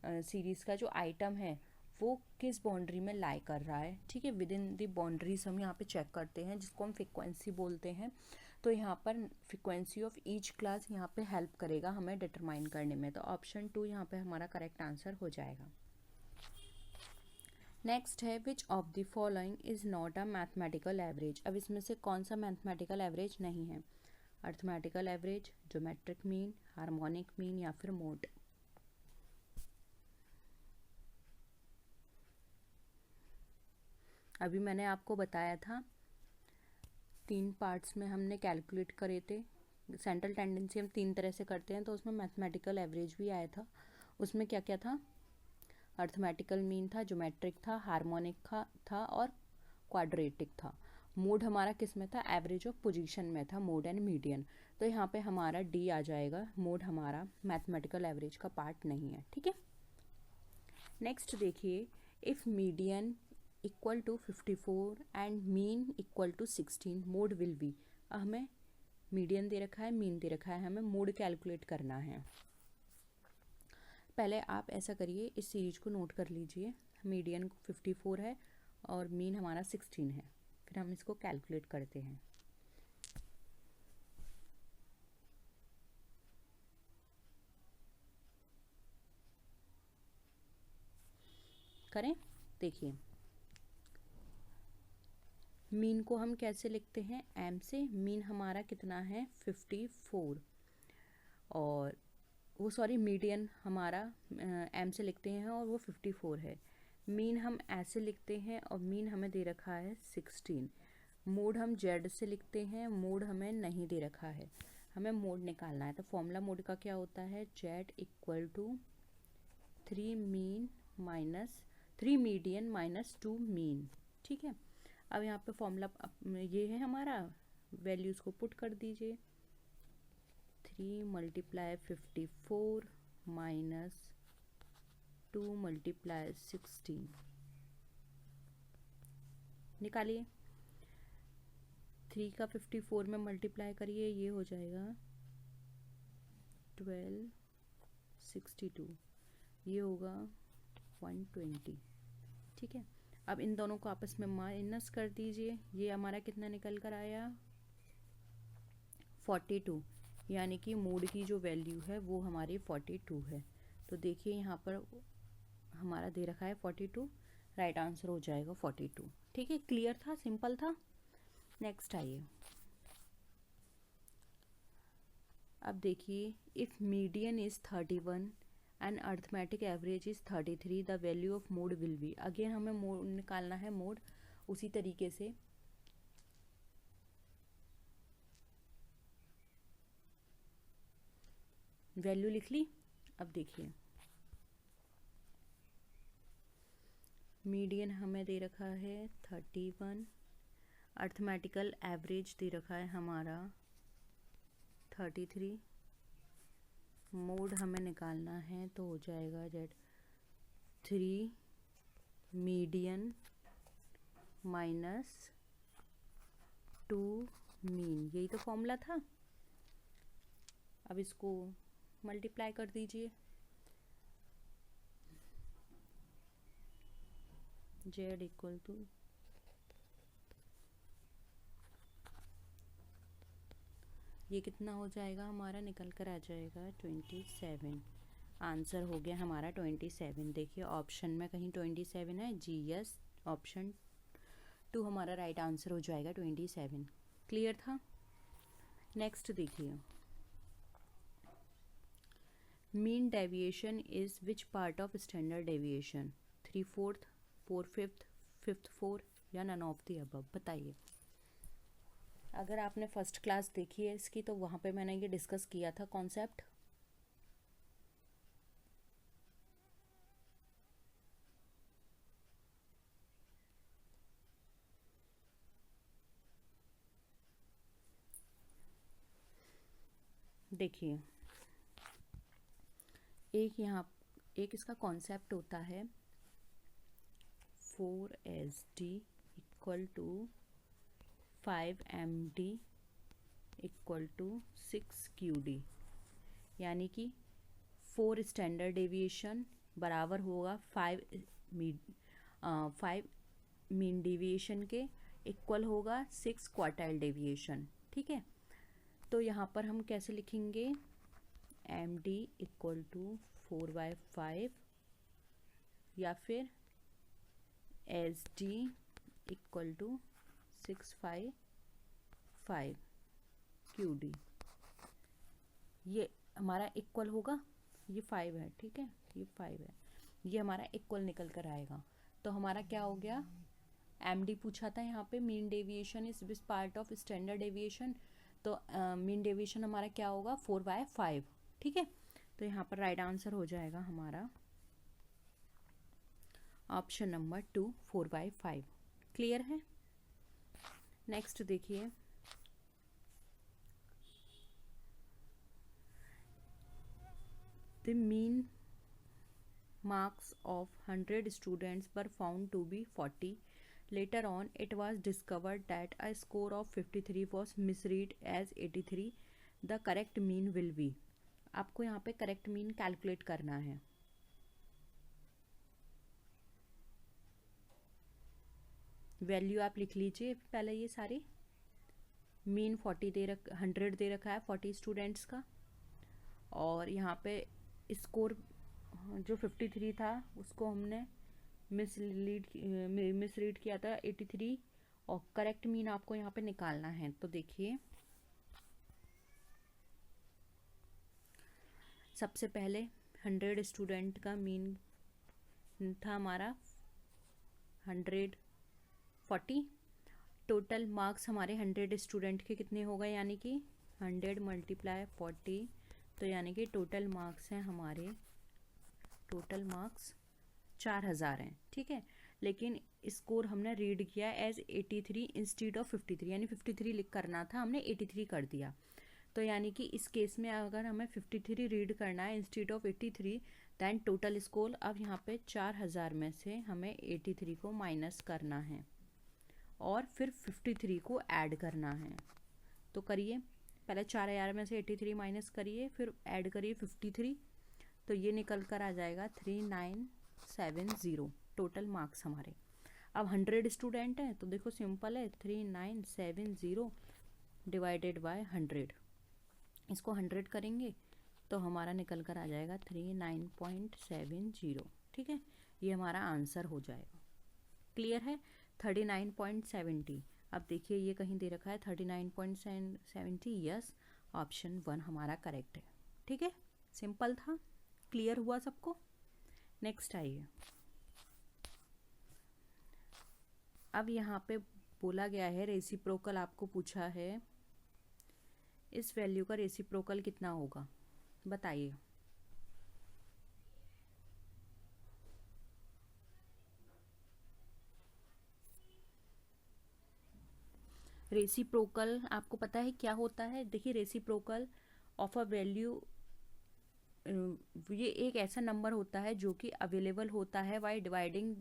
सीरीज़ का जो आइटम है वो किस बाउंड्री में लाई कर रहा है। ठीक है, विद इन द बाउंड्रीज हम यहाँ पे चेक करते हैं, जिसको हम फ्रिक्वेंसी बोलते हैं। तो यहाँ पर फ्रिक्वेंसी ऑफ ईच क्लास यहाँ पे हेल्प करेगा हमें डिटरमाइन करने में। तो ऑप्शन 2 यहाँ पे हमारा करेक्ट आंसर हो जाएगा। नेक्स्ट है विच of the following is not a mathematical average. अब इसमें से कौन सा मैथमेटिकल एवरेज नहीं है, arithmetical average, geometric mean, harmonic mean, या फिर मोड। अभी मैंने आपको बताया था 3 पार्ट्स में हमने कैलकुलेट करे थे। सेंट्रल टेंडेंसी हम 3 तरह से करते हैं, तो उसमें मैथमेटिकल एवरेज भी आया था। उसमें क्या क्या था, अर्थमेटिकल मीन था, ज्योमेट्रिक था, हार्मोनिक था और क्वाड्रेटिक था। मोड हमारा किस में था, एवरेज ऑफ पोजीशन में था, मोड एंड मीडियन। तो यहाँ पे हमारा डी आ जाएगा, मोड हमारा मैथमेटिकल एवरेज का पार्ट नहीं है। ठीक है, नेक्स्ट देखिए, if median equal to 54 and mean equal to 16 mode will be. हमें मीडियन दे रखा है, मीन दे रखा है, हमें मोड कैलकुलेट करना है। पहले आप ऐसा करिए, इस सीरीज को नोट कर लीजिए। मीडियन 54 है और मीन हमारा 16 है, फिर हम इसको कैलकुलेट करते हैं। करें, देखिए मीन को हम कैसे लिखते हैं, एम से। मीन हमारा कितना है, 54, और वो सॉरी मीडियन हमारा एम से लिखते हैं और वो 54 है। मीन हम ऐसे लिखते हैं और मीन हमें दे रखा है 16। मोड हम जेड से लिखते हैं, मोड हमें नहीं दे रखा है, हमें मोड निकालना है। तो फॉर्मूला मोड का क्या होता है, Z equal to 3 median minus 2 mean. ठीक है, अब यहाँ पे फॉर्मूला ये है हमारा, वैल्यूज़ को पुट कर दीजिए। 3 मल्टीप्लाई 54 माइनस 2 मल्टीप्लाई 16, निकालिए। 3 का 54 में मल्टीप्लाई करिए, ये हो जाएगा 1262, ये होगा 120। ठीक है, अब इन दोनों को आपस में माइनस कर दीजिए। ये हमारा कितना निकल कर आया, 42, यानी कि मोड की जो वैल्यू है वो हमारी 42 है। तो देखिए यहाँ पर हमारा दे रखा है 42, राइट आंसर हो जाएगा 42। ठीक है, क्लियर था, सिंपल था। नेक्स्ट आइए, अब देखिए, if median is 31 and arithmetic average is 33 the value of mode will be. Again हमें मोड निकालना है, मोड उसी तरीके से। वैल्यू लिख ली। अब देखिए, मीडियन हमें दे रखा है 31, अर्थमेटिकल एवरेज दे रखा है हमारा 33, मोड हमें निकालना है तो हो जाएगा जेड 3 मीडियन माइनस 2 मीन, यही तो फॉर्मूला था। अब इसको मल्टीप्लाई कर दीजिए, z इक्वल टू ये कितना हो जाएगा हमारा, निकल कर आ जाएगा 27। आंसर हो गया हमारा 27। देखिए ऑप्शन में कहीं 27 है जी, यस, ऑप्शन 2 हमारा राइट आंसर हो जाएगा 27। क्लियर था। नेक्स्ट देखिए, mean deviation is which part of standard deviation, 3/4, 4/5, 5/4 या नन ऑफ द अबव। बताइए। अगर आपने फर्स्ट क्लास देखी है इसकी तो वहाँ पे मैंने ये डिस्कस किया था कॉन्सेप्ट। देखिए एक इसका कॉन्सेप्ट होता है 4SD equal to 5MD equal to 6QD, यानी कि 4 स्टैंडर्ड डेविएशन बराबर होगा 5 मीन डेविएशन के, इक्वल होगा 6 क्वार्टाइल डेविएशन। ठीक है, तो यहाँ पर हम कैसे लिखेंगे, MD इक्वल टू 4/5 या फिर SD इक्वल टू 6/5 QD। ये हमारा इक्वल होगा, ये 5 है, ठीक है, ये 5 है, ये हमारा इक्वल निकल कर आएगा। तो हमारा क्या हो गया, MD पूछा था यहाँ पे, mean deviation is which part of standard deviation, तो मीन डेविएशन हमारा क्या होगा 4/5। ठीक है, तो यहाँ पर राइट आंसर हो जाएगा हमारा ऑप्शन नंबर 2, 4/5। क्लियर है। नेक्स्ट देखिए, the mean marks of 100 students were found to be 40. Later on, it was discovered that a score of 53 was misread as 83. The correct mean will be, आपको यहाँ पे correct mean calculate करना है। Value आप लिख लीजिए पहले, ये सारी मीन 100 दे रखा है 40 स्टूडेंट्स का, और यहाँ पे स्कोर जो 53 था उसको हमने मिसरीड किया था 83, और करेक्ट मीन आपको यहाँ पे निकालना है। तो देखिए सबसे पहले 100 स्टूडेंट का मीन था हमारा 140। टोटल मार्क्स हमारे 100 स्टूडेंट के कितने हो गए, यानी कि 100 × 40, तो यानी कि टोटल मार्क्स हैं हमारे, टोटल मार्क्स 4000 हैं। ठीक है, लेकिन स्कोर हमने रीड किया एज 83 इंस्टीड ऑफ 53, यानी 53 लिख करना था, हमने 83 कर दिया। तो यानी कि इस केस में अगर हमें 53 रीड करना है instead of 83, than total score, अब यहाँ पे 4000 में से हमें 83 को माइनस करना है और फिर 53 को ऐड करना है। तो करिए, पहले 4000 में से 83 माइनस करिए, फिर ऐड करिए 53, तो ये निकल कर आ जाएगा 3970 टोटल मार्क्स हमारे। अब 100 स्टूडेंट हैं तो देखो सिंपल है, 3970 डिवाइडेड बाय 100, इसको 100 करेंगे तो हमारा निकल कर आ जाएगा 39.70। ठीक है, ये हमारा आंसर हो जाएगा। क्लियर है, 39.70। अब देखिए ये कहीं दे रखा है 39.70, यस, ऑप्शन 1 हमारा करेक्ट है। ठीक है, सिंपल था, क्लियर हुआ सबको। नेक्स्ट आइए, अब यहाँ पे बोला गया है रेसिप्रोकल, आपको पूछा है इस वैल्यू का रेसिप्रोकल कितना होगा, बताइए। रेसिप्रोकल आपको पता है क्या होता है, देखिए रेसिप्रोकल ऑफ अ वैल्यू, ये एक ऐसा नंबर होता है जो कि अवेलेबल होता है by dividing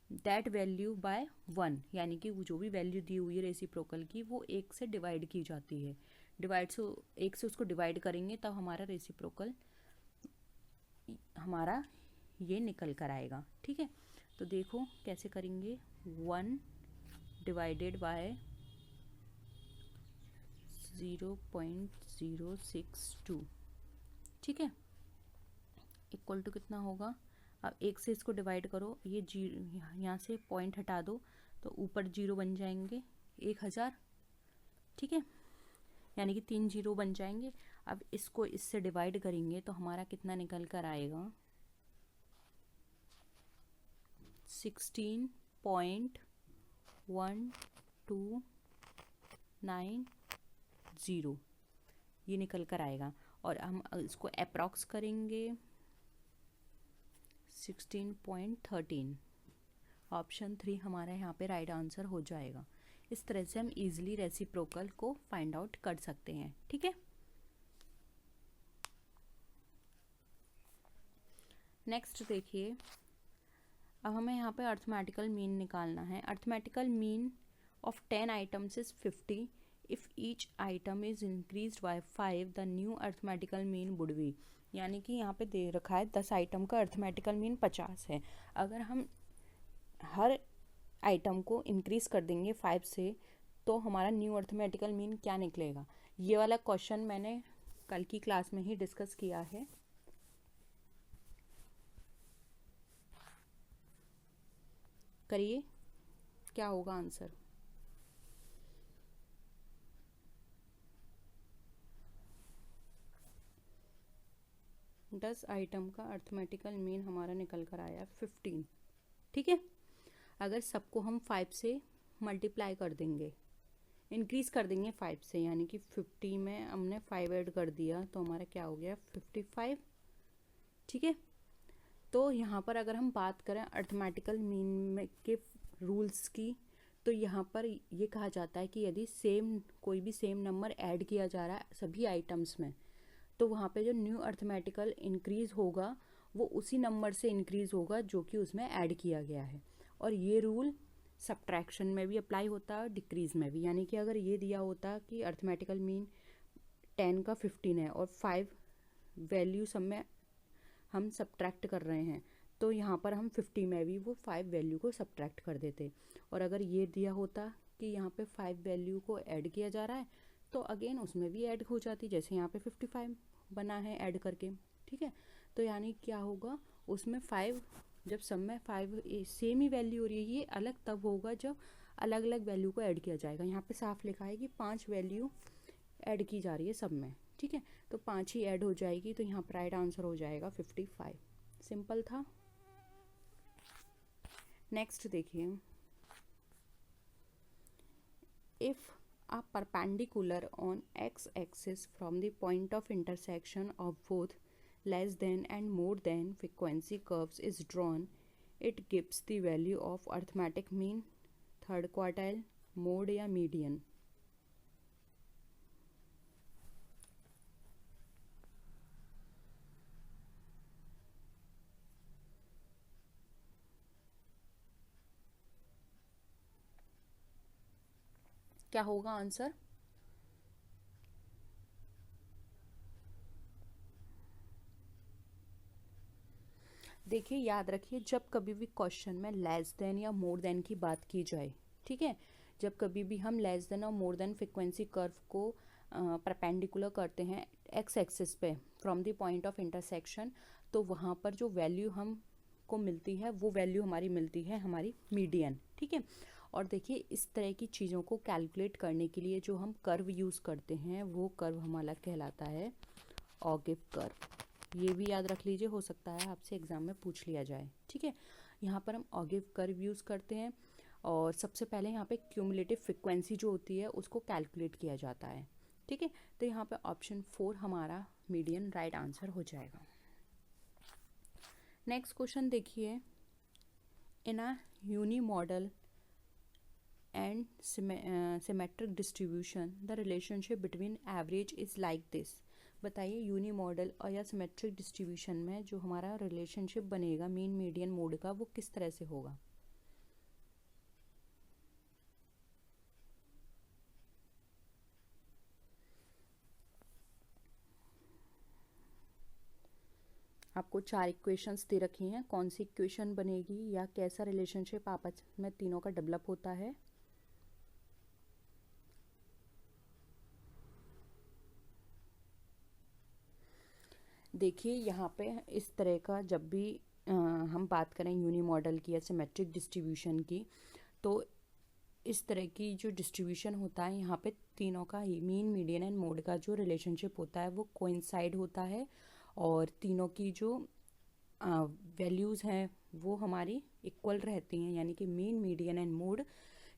that value by 1, यानी कि जो भी वैल्यू दी हुई है रेसिप्रोकल की वो 1 से डिवाइड की जाती है। डिवाइड से, 1 से उसको डिवाइड करेंगे तब हमारा रेसिप्रोकल हमारा ये निकल कर आएगा। ठीक है, तो देखो कैसे करेंगे, 1 डिवाइडेड बाय 0.062, ठीक है, इक्वल टू कितना होगा। अब 1 से इसको डिवाइड करो, ये यहाँ से पॉइंट हटा दो तो ऊपर 0 बन जाएंगे, 1000, ठीक है, यानी कि 3 0 बन जाएंगे। अब इसको इससे डिवाइड करेंगे तो हमारा कितना निकल कर आएगा, 16.1290, ये निकल कर आएगा। और हम इसको अप्रॉक्स करेंगे 16.13, ऑप्शन 3 हमारा यहाँ पे राइट आंसर हो जाएगा। इस तरह से हम इजीली रेसिप्रोकल को फाइंड आउट कर सकते हैं। ठीक है, नेक्स्ट देखिए, अब हमें यहाँ पे अर्थमेटिकल मीन निकालना है। Arithmetical mean of 10 items is 50। If each item is increased by 5 the new arithmetical mean would be, यानी कि यहाँ पे दे रखा है 10 आइटम का अर्थमेटिकल मीन 50 है। अगर हम हर आइटम को इंक्रीज कर देंगे 5 से तो हमारा न्यू अर्थमेटिकल मीन क्या निकलेगा। ये वाला क्वेश्चन मैंने कल की क्लास में ही डिस्कस किया है। करिए, क्या होगा आंसर। दस आइटम का अर्थमेटिकल मीन हमारा निकल कर आया 15। ठीक है, अगर सबको हम 5 से मल्टीप्लाई कर देंगे, इंक्रीज कर देंगे 5 से, यानी कि 50 में हमने 5 ऐड कर दिया तो हमारा क्या हो गया 55। ठीक है, तो यहाँ पर अगर हम बात करें अर्थमेटिकल मीन में के रूल्स की, तो यहाँ पर ये कहा जाता है कि यदि कोई भी सेम नंबर ऐड किया जा रहा है सभी आइटम्स में, तो वहाँ पे जो न्यू अर्थमेटिकल इंक्रीज होगा वो उसी नंबर से इंक्रीज होगा जो कि उसमें ऐड किया गया है। और ये रूल सब्ट्रैक्शन में भी अप्लाई होता है और डिक्रीज में भी, यानी कि अगर ये दिया होता कि अर्थमेटिकल मीन 10 का 15 है और 5 वैल्यू सब में हम सब्ट्रैक्ट कर रहे हैं, तो यहाँ पर हम 50 में भी वो 5 वैल्यू को सब्ट्रैक्ट कर देते। और अगर ये दिया होता कि यहाँ पे 5 वैल्यू को ऐड किया जा रहा है तो अगेन उसमें भी ऐड हो जाती, जैसे यहाँ पे 55 बना है ऐड करके। ठीक है, तो यानी क्या होगा, उसमें 5, जब सब में 5 सेम ही वैल्यू हो रही है, ये अलग तब होगा जब अलग अलग वैल्यू को ऐड किया जाएगा। यहाँ पे साफ लिखा है कि 5 वैल्यू ऐड की जा रही है सब में। ठीक है, तो 5 ही ऐड हो जाएगी, तो यहाँ पर राइट आंसर हो जाएगा 55। सिंपल था। नेक्स्ट देखिए, if a perpendicular on x-axis from the point of intersection of both less than and more than frequency curves is drawn, it gives the value of arithmetic mean, third quartile, mode या median। क्या होगा answer. देखिए, याद रखिए, जब कभी भी question में लेस देन या मोर देन की बात की जाए, ठीक है, जब कभी भी हम लेस देन और मोर देन फ्रिक्वेंसी कर्व को परपेंडिकुलर करते हैं एक्स एक्सिस पे from the point of intersection, तो वहाँ पर जो वैल्यू हम को मिलती है वो वैल्यू हमारी मिलती है हमारी मीडियन। ठीक है, और देखिए इस तरह की चीज़ों को कैलकुलेट करने के लिए जो हम कर्व यूज़ करते हैं वो कर्व हमारा कहलाता है ऑगिव कर्व। ये भी याद रख लीजिए, हो सकता है आपसे एग्जाम में पूछ लिया जाए। ठीक है, यहाँ पर हम ऑगिव कर्व यूज़ करते हैं और सबसे पहले यहाँ पे क्यूमुलेटिव फ्रिक्वेंसी जो होती है उसको कैलकुलेट किया जाता है। ठीक है, तो यहाँ पे ऑप्शन 4 हमारा मीडियन राइट आंसर हो जाएगा। नेक्स्ट क्वेश्चन देखिए, in a unimodal and symmetric distribution the relationship between average is like this। बताइए यूनी मॉडल और या सिमेट्रिक डिस्ट्रीब्यूशन में जो हमारा रिलेशनशिप बनेगा मीन मीडियन मोड का वो किस तरह से होगा। आपको 4 इक्वेशंस दे रखी हैं, कौन सी इक्वेशन बनेगी या कैसा रिलेशनशिप आपस में तीनों का डेवलप होता है। देखिए यहाँ पे इस तरह का जब भी हम बात करें यूनी मॉडल की या सिमेट्रिक डिस्ट्रीब्यूशन की, तो इस तरह की जो डिस्ट्रीब्यूशन होता है यहाँ पे तीनों का ही मीन मीडियन एंड मोड का जो रिलेशनशिप होता है वो कोइंसाइड होता है, और तीनों की जो वैल्यूज़ हैं वो हमारी इक्वल रहती हैं, यानी कि मीन मीडियन एंड मोड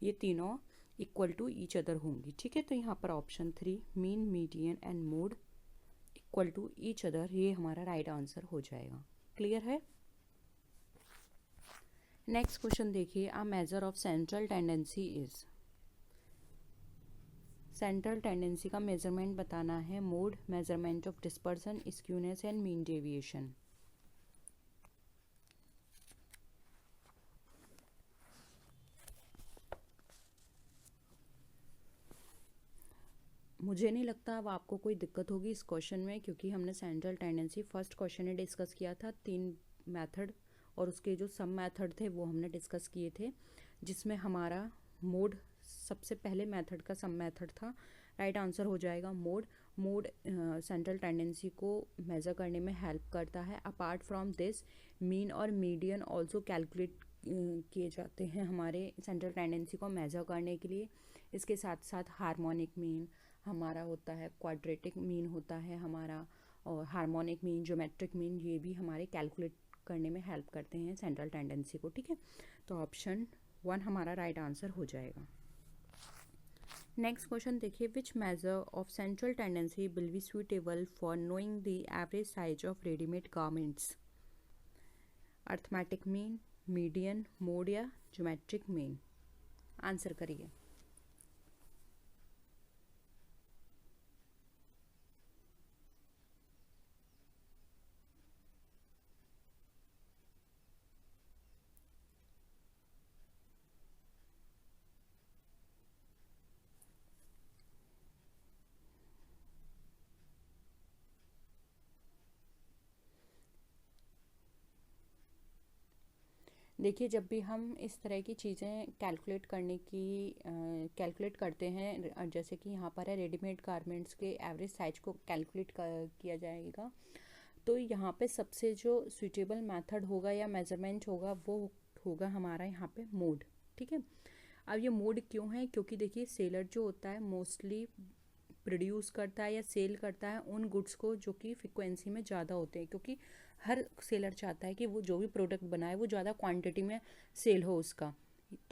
ये तीनों इक्वल टू ईच अदर होंगी। ठीक है, तो यहाँ पर option 3 mean median and mode equal to each other ये हमारा राइट आंसर हो जाएगा। क्लियर है। नेक्स्ट क्वेश्चन देखिए, a major of central tendency is. Central tendency का मेजरमेंट बताना है। Mode, measurement of dispersion, skewness and mean deviation. मुझे नहीं लगता अब आपको कोई दिक्कत होगी इस क्वेश्चन में, क्योंकि हमने सेंट्रल टेंडेंसी फर्स्ट क्वेश्चन में डिस्कस किया था, 3 मेथड और उसके जो सब मेथड थे वो हमने डिस्कस किए थे, जिसमें हमारा मोड सबसे पहले मेथड का सब मेथड था। राइट आंसर हो जाएगा मोड। मोड सेंट्रल टेंडेंसी को मेज़र करने में हेल्प करता है। अपार्ट फ्रॉम दिस, मीन और मीडियन ऑल्सो कैलकुलेट किए जाते हैं हमारे सेंट्रल टेंडेंसी को मेज़र करने के लिए। इसके साथ साथ हार्मोनिक मीन हमारा होता है, क्वाड्रेटिक मीन होता है हमारा, और हार्मोनिक मीन, ज्योमेट्रिक मीन, ये भी हमारे कैलकुलेट करने में हेल्प करते हैं सेंट्रल टेंडेंसी को। ठीक है, तो ऑप्शन 1 हमारा राइट आंसर हो जाएगा। नेक्स्ट क्वेश्चन देखिए, which measure of central tendency will be suitable for knowing the average size of readymade garments. Arithmetic mean, median, mode या ज्योमेट्रिक मीन। आंसर करिए। देखिए, जब भी हम इस तरह की चीज़ें कैलकुलेट करते हैं, जैसे कि यहाँ पर है रेडीमेड गारमेंट्स के एवरेज साइज को कैलकुलेट किया जाएगा, तो यहाँ पे सबसे जो सूटेबल मेथड होगा या मेजरमेंट होगा वो होगा हमारा यहाँ पे मोड। ठीक है, अब ये मोड क्यों है, क्योंकि देखिए सेलर जो होता है मोस्टली प्रोड्यूस करता है या सेल करता है उन गुड्स को जो कि फ्रिक्वेंसी में ज़्यादा होते हैं, क्योंकि हर सेलर चाहता है कि वो जो भी प्रोडक्ट बनाए वो ज़्यादा क्वांटिटी में सेल हो उसका।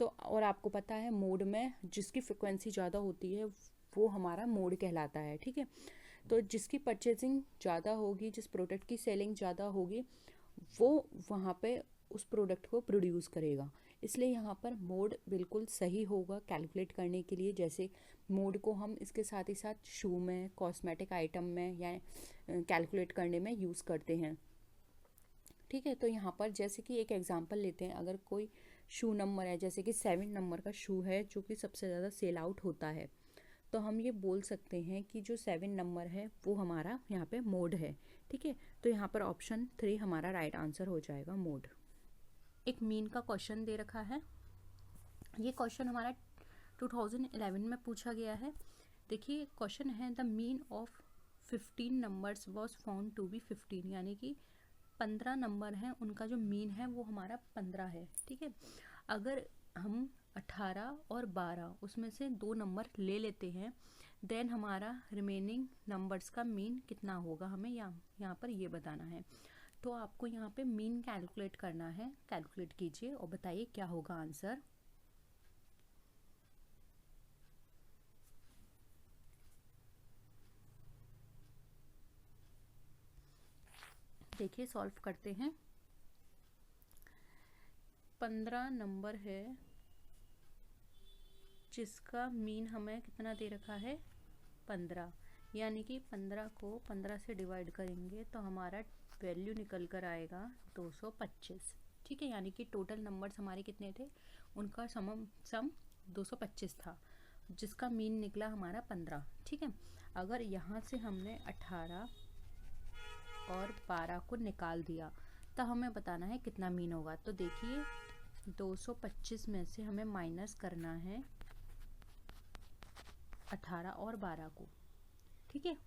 तो और आपको पता है मोड में जिसकी फ्रिक्वेंसी ज़्यादा होती है वो हमारा मोड कहलाता है। ठीक है, तो जिसकी परचेजिंग ज़्यादा होगी, जिस प्रोडक्ट की सेलिंग ज़्यादा होगी, वो वहाँ पे उस प्रोडक्ट को प्रोड्यूस करेगा। इसलिए यहाँ पर मोड बिल्कुल सही होगा कैलकुलेट करने के लिए। जैसे मोड को हम इसके साथ ही साथ शू में, कॉस्मेटिक आइटम में या कैलकुलेट करने में यूज़ करते हैं। ठीक है, तो यहाँ पर जैसे कि एक एग्जांपल लेते हैं, अगर कोई शू नंबर है, जैसे कि 7 नंबर का शू है जो कि सबसे ज़्यादा सेल आउट होता है, तो हम ये बोल सकते हैं कि जो 7 नंबर है वो हमारा यहाँ पे मोड है। ठीक है, तो यहाँ पर ऑप्शन 3 हमारा राइट आंसर हो जाएगा, मोड। एक मीन का क्वेश्चन दे रखा है। ये क्वेश्चन हमारा 2011 में पूछा गया है। देखिए क्वेश्चन है, the mean of 15 numbers was found to be 15, यानी कि 15 नंबर हैं, उनका जो मीन है वो हमारा 15 है। ठीक है, अगर हम 18 और 12 उसमें से 2 नंबर ले लेते हैं, देन हमारा रिमेनिंग नंबर्स का मीन कितना होगा, हमें यहाँ पर ये बताना है। तो आपको यहाँ पे मीन कैलकुलेट करना है। कैलकुलेट कीजिए और बताइए क्या होगा आंसर। देखिए सॉल्व करते हैं। 15 नंबर है जिसका मीन हमें कितना दे रखा है, 15, यानी कि 15 को 15 से डिवाइड करेंगे तो हमारा वैल्यू निकल कर आएगा 225। ठीक है, यानी कि टोटल नंबर्स हमारे कितने थे, उनका सम 225 था, जिसका मीन निकला हमारा 15। ठीक है, अगर यहाँ से हमने 18 और 12 को निकाल दिया, तो हमें बताना है कितना मीन होगा। तो देखिए 225 में से हमें माइनस करना है 18 और 12 को, ठीक है,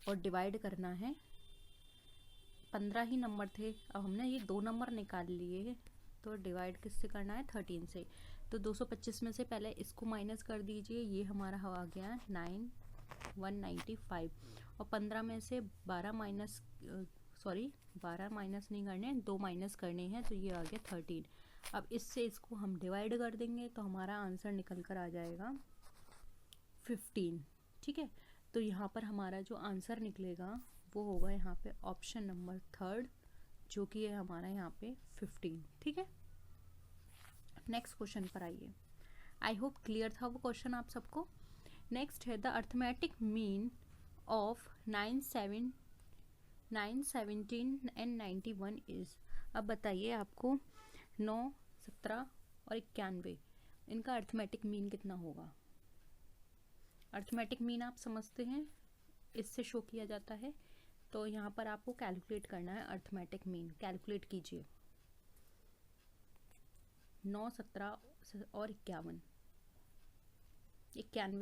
और डिवाइड करना है, 15 ही नंबर थे, अब हमने ये 2 नंबर निकाल लिए, तो डिवाइड किससे करना है 13 से। तो 225 में से पहले इसको माइनस कर दीजिए, ये हमारा आ गया 195, और 15 में से 12 माइनस 12 माइनस नहीं करने, 2 माइनस करने हैं, तो ये आ गया 13। अब इससे इसको हम डिवाइड कर देंगे तो हमारा आंसर निकल कर आ जाएगा 15, ठीक है। तो यहाँ पर हमारा जो आंसर निकलेगा वो होगा यहाँ पे ऑप्शन नंबर 3, जो कि है हमारा यहाँ पे 15, ठीक है। नेक्स्ट क्वेश्चन पर आइए। आई होप क्लियर था वो क्वेश्चन आप सबको। नेक्स्ट है the arithmetic mean of 917 and 91 is. अब बताइए आपको 9, 17 और 91 इनका अर्थमेटिक मीन कितना होगा। अर्थमेटिक मीन आप समझते हैं, इससे शो किया जाता है। तो यहाँ पर आपको कैलकुलेट करना है अर्थमेटिक मीन। कैलकुलेट कीजिए 9, 17 और 91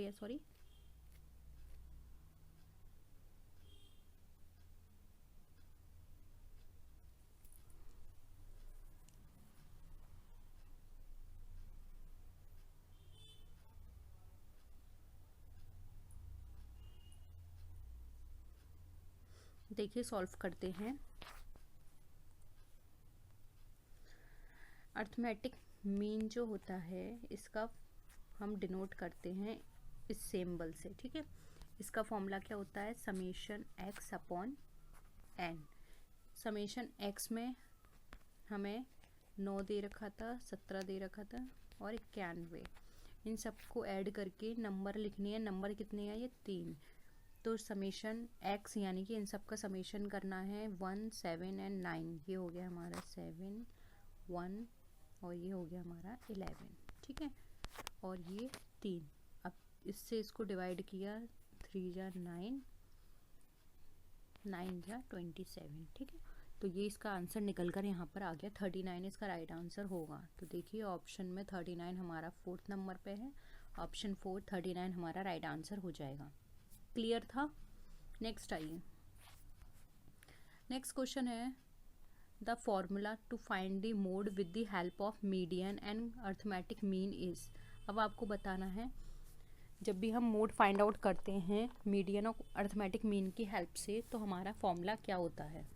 है, सॉरी। देखिए सॉल्व करते हैं। अर्थमेटिक मीन जो होता है इसका हम डिनोट करते हैं इस सिंबल से, ठीक है। इसका फॉर्मूला क्या होता है, summation x upon n। Summation x में हमें 9 दे रखा था, 17 दे रखा था और 91, इन सबको ऐड करके नंबर लिखनी है। नंबर कितने हैं, ये 3। तो समेशन x यानी कि इन सब का समेशन करना है 1, 7 एंड 9। ये हो गया हमारा 7, 1 और ये हो गया हमारा 11, ठीक है, और ये 3। अब इससे इसको डिवाइड किया, 3 जा 9, 9 जा 27, ठीक है। तो ये इसका आंसर निकल कर यहाँ पर आ गया 39 इसका राइट आंसर होगा। तो देखिए ऑप्शन में 39 हमारा 4th नंबर पे है। ऑप्शन 4 39 हमारा राइट आंसर हो जाएगा। क्लियर था। नेक्स्ट आइए। नेक्स्ट क्वेश्चन है the formula to find the mode with the help of median and arithmetic mean is. अब आपको बताना है जब भी हम मोड फाइंड आउट करते हैं मीडियन और अर्थमेटिक मीन की हेल्प से, तो हमारा फॉर्मूला क्या होता है।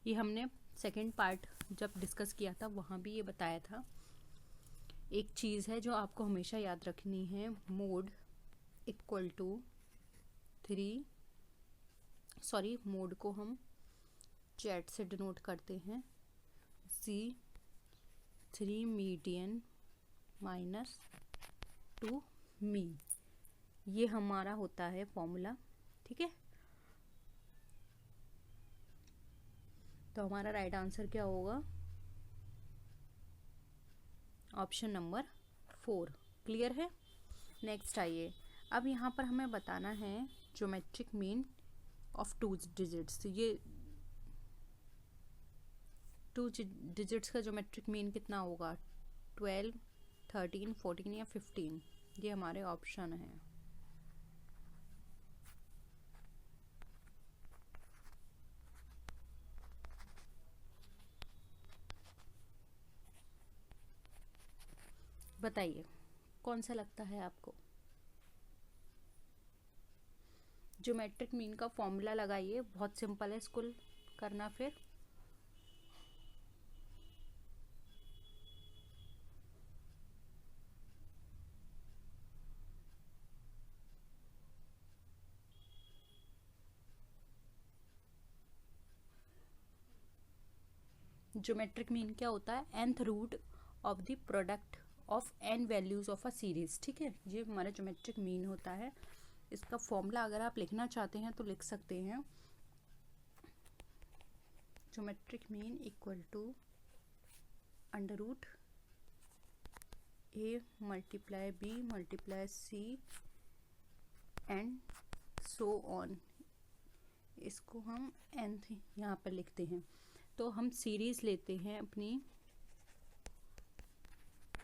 ये हमने सेकंड पार्ट जब डिस्कस किया था वहाँ भी ये बताया था। एक चीज़ है जो आपको हमेशा याद रखनी है, mode equal to 3, sorry mode को हम चैट से डिनोट करते हैं C3 मीडियन माइनस 2 मीन। ये हमारा होता है फॉर्मूला, ठीक है। तो हमारा राइट आंसर क्या होगा, ऑप्शन नंबर 4। क्लियर है। नेक्स्ट आइए। अब यहाँ पर हमें बताना है ज्योमेट्रिक मीन ऑफ 2 डिजिट्स। ये 2 डिजिट्स का ज्योमेट्रिक मीन कितना होगा, 12, 13, 14 या 15। ये हमारे ऑप्शन हैं। बताइए कौन सा लगता है आपको। ज्योमेट्रिक मीन का फॉर्मूला लगाइए, बहुत सिंपल है इसको करना। फिर ज्योमेट्रिक मीन क्या होता है, nth root of the product of n values of a series, ठीक है। ये हमारा ज्योमेट्रिक मीन होता है। इसका फॉर्मूला अगर आप लिखना चाहते हैं तो लिख सकते हैं, geometric mean equal to under root A multiply B multiply C and so on. इसको हम nth यहाँ पर लिखते हैं। तो हम सीरीज लेते हैं अपनी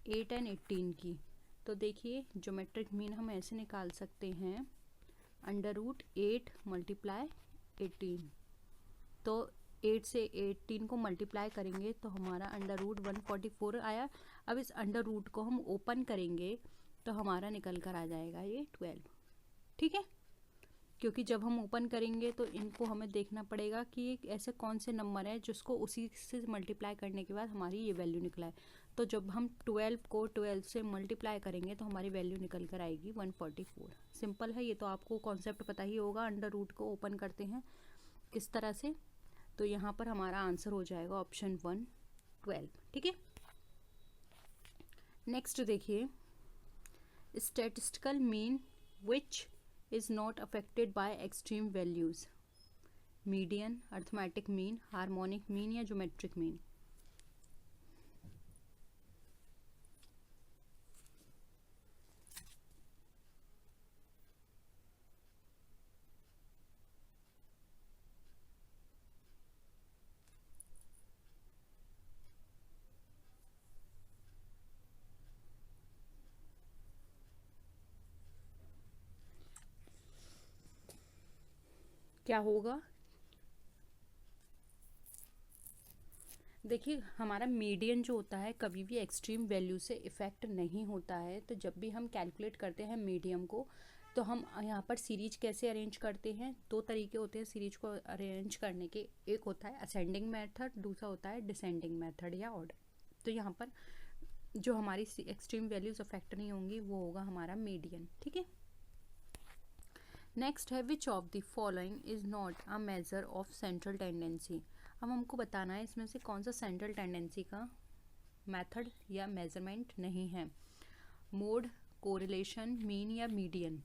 8 एंड 18 की। तो देखिए ज्योमेट्रिक मीन हम ऐसे निकाल सकते हैं, अंडर रूट 8 मल्टीप्लाई 18। तो 8 से 18 को मल्टीप्लाई करेंगे तो हमारा अंडर रूट 144 आया। अब इस अंडर रूट को हम ओपन करेंगे तो हमारा निकल कर आ जाएगा ये 12। ठीक है, क्योंकि जब हम ओपन करेंगे तो इनको हमें देखना पड़ेगा कि ये ऐसे कौन से नंबर है जिसको उसी से मल्टीप्लाई करने के बाद हमारी ये वैल्यू निकला है। तो जब हम 12 को 12 से मल्टीप्लाई करेंगे तो हमारी वैल्यू निकल कर आएगी 144। सिंपल है, ये तो आपको कॉन्सेप्ट पता ही होगा, अंडर रूट को ओपन करते हैं किस तरह से। तो यहाँ पर हमारा आंसर हो जाएगा ऑप्शन 1 12। ठीक है, नेक्स्ट देखिए, statistical mean which is not affected by extreme values, median, arithmetic mean, harmonic mean या geometric mean। क्या होगा? देखिए हमारा मीडियन जो होता है कभी भी एक्सट्रीम वैल्यू से इफ़ेक्ट नहीं होता है। तो जब भी हम कैलकुलेट करते हैं मीडियम को, तो हम यहाँ पर सीरीज कैसे अरेंज करते हैं? दो तरीके होते हैं सीरीज को अरेंज करने के। एक होता है असेंडिंग मेथड, दूसरा होता है डिसेंडिंग मेथड या ऑर्डर। तो यहाँ पर जो हमारी एक्सट्रीम वैल्यूज अफेक्ट नहीं होंगी वो होगा हमारा मीडियन। ठीक है, नेक्स्ट है विच of the following is not a major of central tendency. अब हमको बताना है इसमें से कौन सा सेंट्रल टेंडेंसी का मेथड या मेजरमेंट नहीं है। मोड, कोरिलेशन, मीन या मीडियन।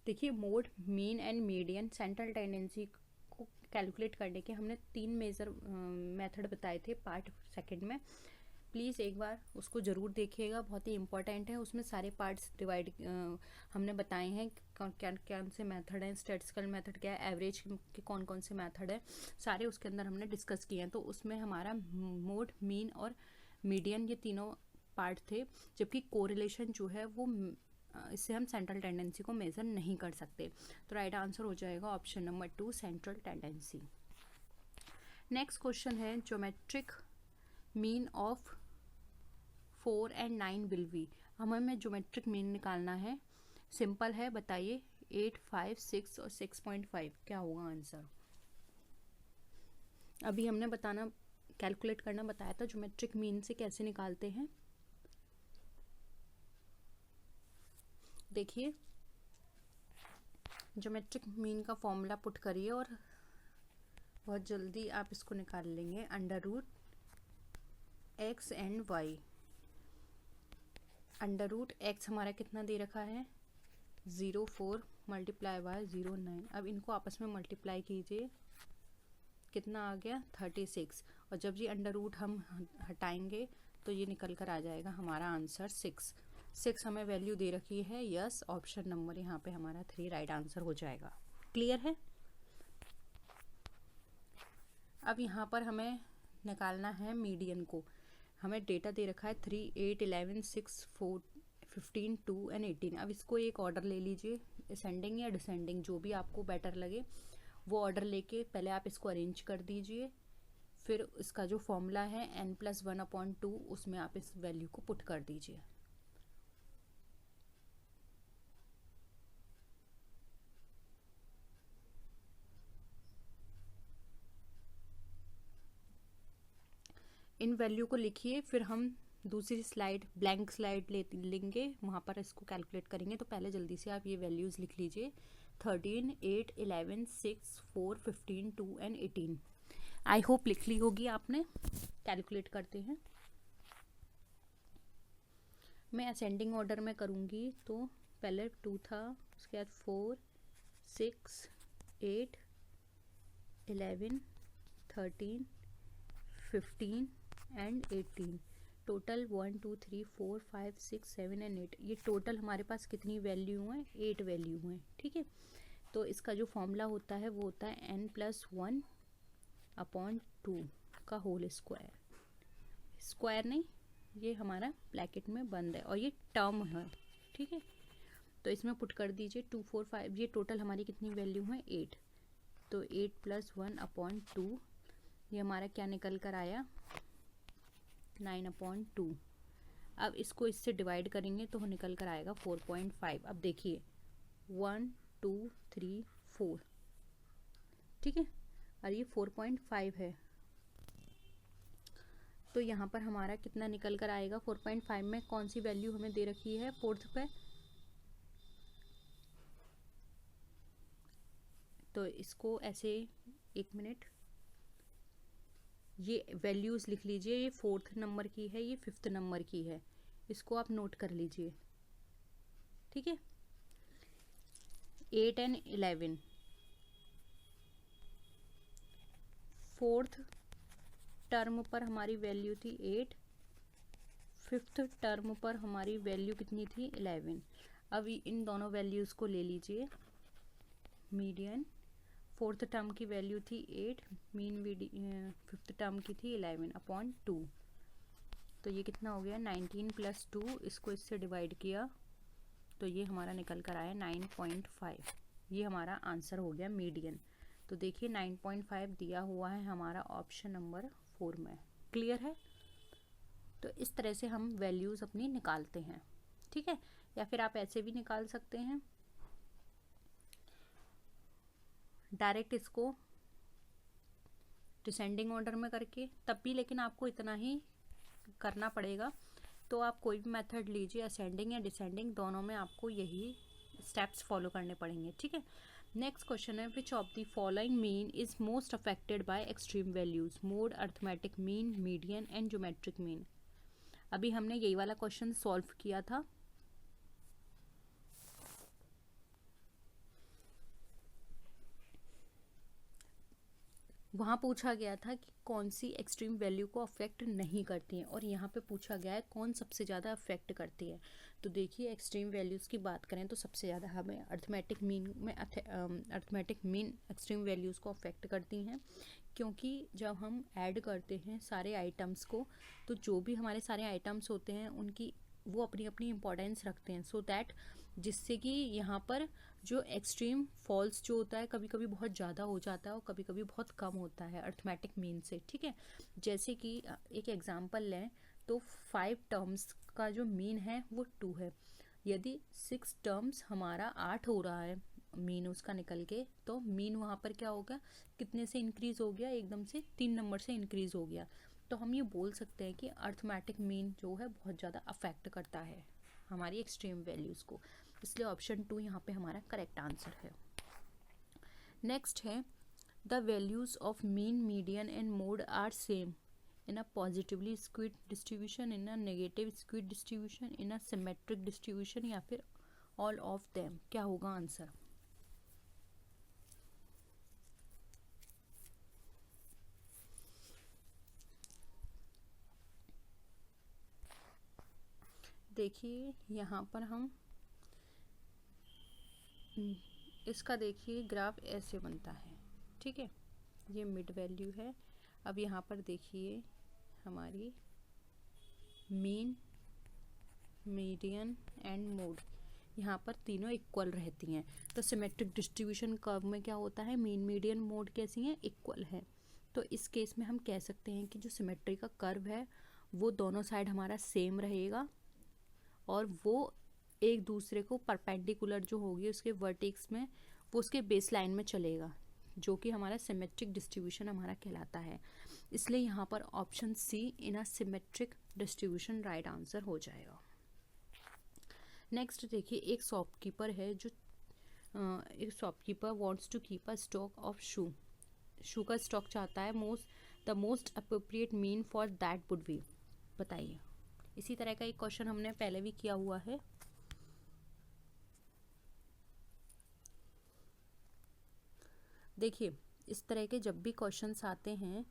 देखिए mode, mean and median central tendency को कैलकुलेट करने के हमने 3 मेजर मेथड बताए थे पार्ट सेकंड में। प्लीज़ एक बार उसको ज़रूर देखिएगा, बहुत ही इंपॉर्टेंट है। उसमें सारे पार्ट्स डिवाइड हमने बताए हैं, क्या कौन से मेथड हैं, स्टैटिस्टिकल मेथड क्या है, एवरेज के कौन कौन से मेथड है, सारे उसके अंदर हमने डिस्कस किए हैं। तो उसमें हमारा मोड, मीन और मीडियन ये तीनों पार्ट थे। जबकि कोरिलेशन जो है वो इससे हम सेंट्रल टेंडेंसी को मेज़र नहीं कर सकते। तो राइट आंसर हो जाएगा option number 2 central tendency. Next question है geometric mean of 4 and 9 will be. हमें ज्योमेट्रिक मीन निकालना है, सिंपल है, बताइए 8, 5, 6 और 6.5 क्या होगा आंसर। अभी हमने बताना कैलकुलेट करना बताया था ज्योमेट्रिक मीन से कैसे निकालते हैं। देखिए ज्योमेट्रिक मीन का फॉर्मूला पुट करिए और बहुत जल्दी आप इसको निकाल लेंगे। Under root X and Y. Under root X हमारा कितना दे रखा है 0.4 मल्टीप्लाई बाय 0.9। अब इनको आपस में मल्टीप्लाई कीजिए, कितना आ गया 36। और जब ये अंडर रूट हम हटाएंगे तो ये निकल कर आ जाएगा हमारा आंसर 6 हमें वैल्यू दे रखी है। यस, ऑप्शन नंबर यहाँ पे हमारा 3 राइट आंसर हो जाएगा। क्लियर है। अब यहाँ पर हमें निकालना है मीडियन को। हमें डेटा दे रखा है 3, 8, 11, 6, 4, 15, 2 एंड 18। अब इसको एक ऑर्डर ले लीजिए, असेंडिंग या डिसेंडिंग जो भी आपको बेटर लगे वो ऑर्डर लेके पहले आप इसको अरेंज कर दीजिए। फिर इसका जो फॉर्मूला है n+1/2 उसमें आप इस वैल्यू को पुट कर दीजिए। इन वैल्यू को लिखिए, फिर हम दूसरी स्लाइड ब्लैंक स्लाइड लेंगे, वहाँ पर इसको कैलकुलेट करेंगे। तो पहले जल्दी से आप ये वैल्यूज़ लिख लीजिए 13, 8, 11, 6, 4, 15, 2 एंड 18। आई होप लिख ली होगी आपने। कैलकुलेट करते हैं। मैं असेंडिंग ऑर्डर में करूँगी तो पहले 2 था, उसके बाद 4, 6, 8, 11, 13, 15 एंड 18। Total 1, 2, 3, 4, 5, 6, 7 and 8। ये टोटल हमारे पास कितनी वैल्यू हैं? 8 वैल्यू हैं। ठीक है, तो इसका जो फॉर्मूला होता है वो होता है n+1/2 का होल स्क्वायर। स्क्वायर नहीं, ये हमारा ब्रैकेट में बंद है और ये टर्म है। ठीक है, तो इसमें पुट कर दीजिए 2, 4, 5। ये टोटल हमारी कितनी वैल्यू है? 8। तो 8 + 1/2, ये हमारा क्या निकल कर आया? 9/2। अब इसको इससे डिवाइड करेंगे तो निकल कर आएगा 4.5। अब देखिए 1, 2, 3, 4। ठीक है, और ये 4.5 है, तो यहाँ पर हमारा कितना निकल कर आएगा? 4.5 में कौन सी वैल्यू हमें दे रखी है? फोर्थ पे। तो इसको ऐसे, एक मिनट, ये वैल्यूज़ लिख लीजिए। ये 4th नंबर की है, ये 5th नंबर की है। इसको आप नोट कर लीजिए। ठीक है, 8 एंड 11। 4th टर्म पर हमारी वैल्यू थी 8, 5th टर्म पर हमारी वैल्यू कितनी थी? 11। अब इन दोनों वैल्यूज़ को ले लीजिए। मीडियन 4th टर्म की वैल्यू थी 8, मीन 5th टर्म की थी 11/2। तो ये कितना हो गया? 19 + 2। इसको इससे डिवाइड किया तो ये हमारा निकल कर आया 9.5। ये हमारा आंसर हो गया मीडियन। तो देखिए 9.5 दिया हुआ है हमारा ऑप्शन नंबर 4 में। क्लियर है? तो इस तरह से हम वैल्यूज़ अपनी निकालते हैं। ठीक है, या फिर आप ऐसे भी निकाल सकते हैं, डायरेक्ट इसको डिसेंडिंग ऑर्डर में करके, तब भी लेकिन आपको इतना ही करना पड़ेगा। तो आप कोई भी मेथड लीजिए, असेंडिंग या डिसेंडिंग, दोनों में आपको यही स्टेप्स फॉलो करने पड़ेंगे। ठीक है, नेक्स्ट क्वेश्चन है, विच of the following mean is most affected by extreme values? Mode, arithmetic mean, median and geometric mean. अभी हमने यही वाला क्वेश्चन सॉल्व किया था। वहाँ पूछा गया था कि कौन सी एक्सट्रीम वैल्यू को अफेक्ट नहीं करती हैं, और यहाँ पे पूछा गया है कौन सबसे ज़्यादा अफेक्ट करती है। तो देखिए एक्सट्रीम वैल्यूज़ की बात करें तो सबसे ज़्यादा हमें अर्थमेटिक मीन एक्सट्रीम वैल्यूज़ को अफेक्ट करती हैं, क्योंकि जब हम ऐड करते हैं सारे आइटम्स को, तो जो भी हमारे सारे आइटम्स होते हैं उनकी वो अपनी अपनी इम्पोर्टेंस रखते हैं, सो दैट जिससे कि यहाँ पर जो एक्सट्रीम फॉल्स जो होता है कभी कभी बहुत ज़्यादा हो जाता है और कभी कभी बहुत कम होता है अर्थमेटिक मीन से। ठीक है, जैसे कि एक एग्जांपल लें तो 5 टर्म्स का जो मीन है वो 2 है। यदि 6 टर्म्स हमारा 8 हो रहा है मीन उसका निकल के, तो मीन वहाँ पर क्या होगा? कितने से इंक्रीज़ हो गया? एकदम से 3 नंबर से इंक्रीज़ हो गया। तो हम ये बोल सकते हैं कि अर्थमेटिक मीन जो है बहुत ज़्यादा अफेक्ट करता है हमारी एक्सट्रीम वैल्यूज़ को, इसलिए ऑप्शन 2 यहाँ पे हमारा करेक्ट आंसर है। नेक्स्ट है, the values of mean, median and mode are same in a positively skewed distribution, in a negative skewed distribution, in a symmetric distribution, या फिर ऑल ऑफ देम। क्या होगा आंसर? देखिए यहाँ पर हम इसका देखिए ग्राफ ऐसे बनता है। ठीक है, ये मिड वैल्यू है। अब यहाँ पर देखिए हमारी मीन, मीडियन एंड मोड, यहाँ पर तीनों इक्वल रहती हैं। तो सिमेट्रिक डिस्ट्रीब्यूशन कर्व में क्या होता है? मीन, मीडियन, मोड कैसी हैं? इक्वल है। तो इस केस में हम कह सकते हैं कि जो सिमेट्री का कर्व है वो दोनों साइड हमारा सेम रहेगा, और वो एक दूसरे को परपेंडिकुलर जो होगी उसके वर्टेक्स में, वो उसके बेस लाइन में चलेगा, जो कि हमारा सिमेट्रिक डिस्ट्रीब्यूशन हमारा कहलाता है। इसलिए यहाँ पर option C, in a symmetric distribution, right answer हो जाएगा। नेक्स्ट देखिए, एक शॉपकीपर है जो एक shopkeeper wants to keep a stock of shoe का स्टॉक चाहता है, the most appropriate mean for that would be, बताइए। इसी तरह का एक क्वेश्चन हमने पहले भी किया हुआ है। देखिए, इस तरह के जब भी क्वेश्चंस आते हैं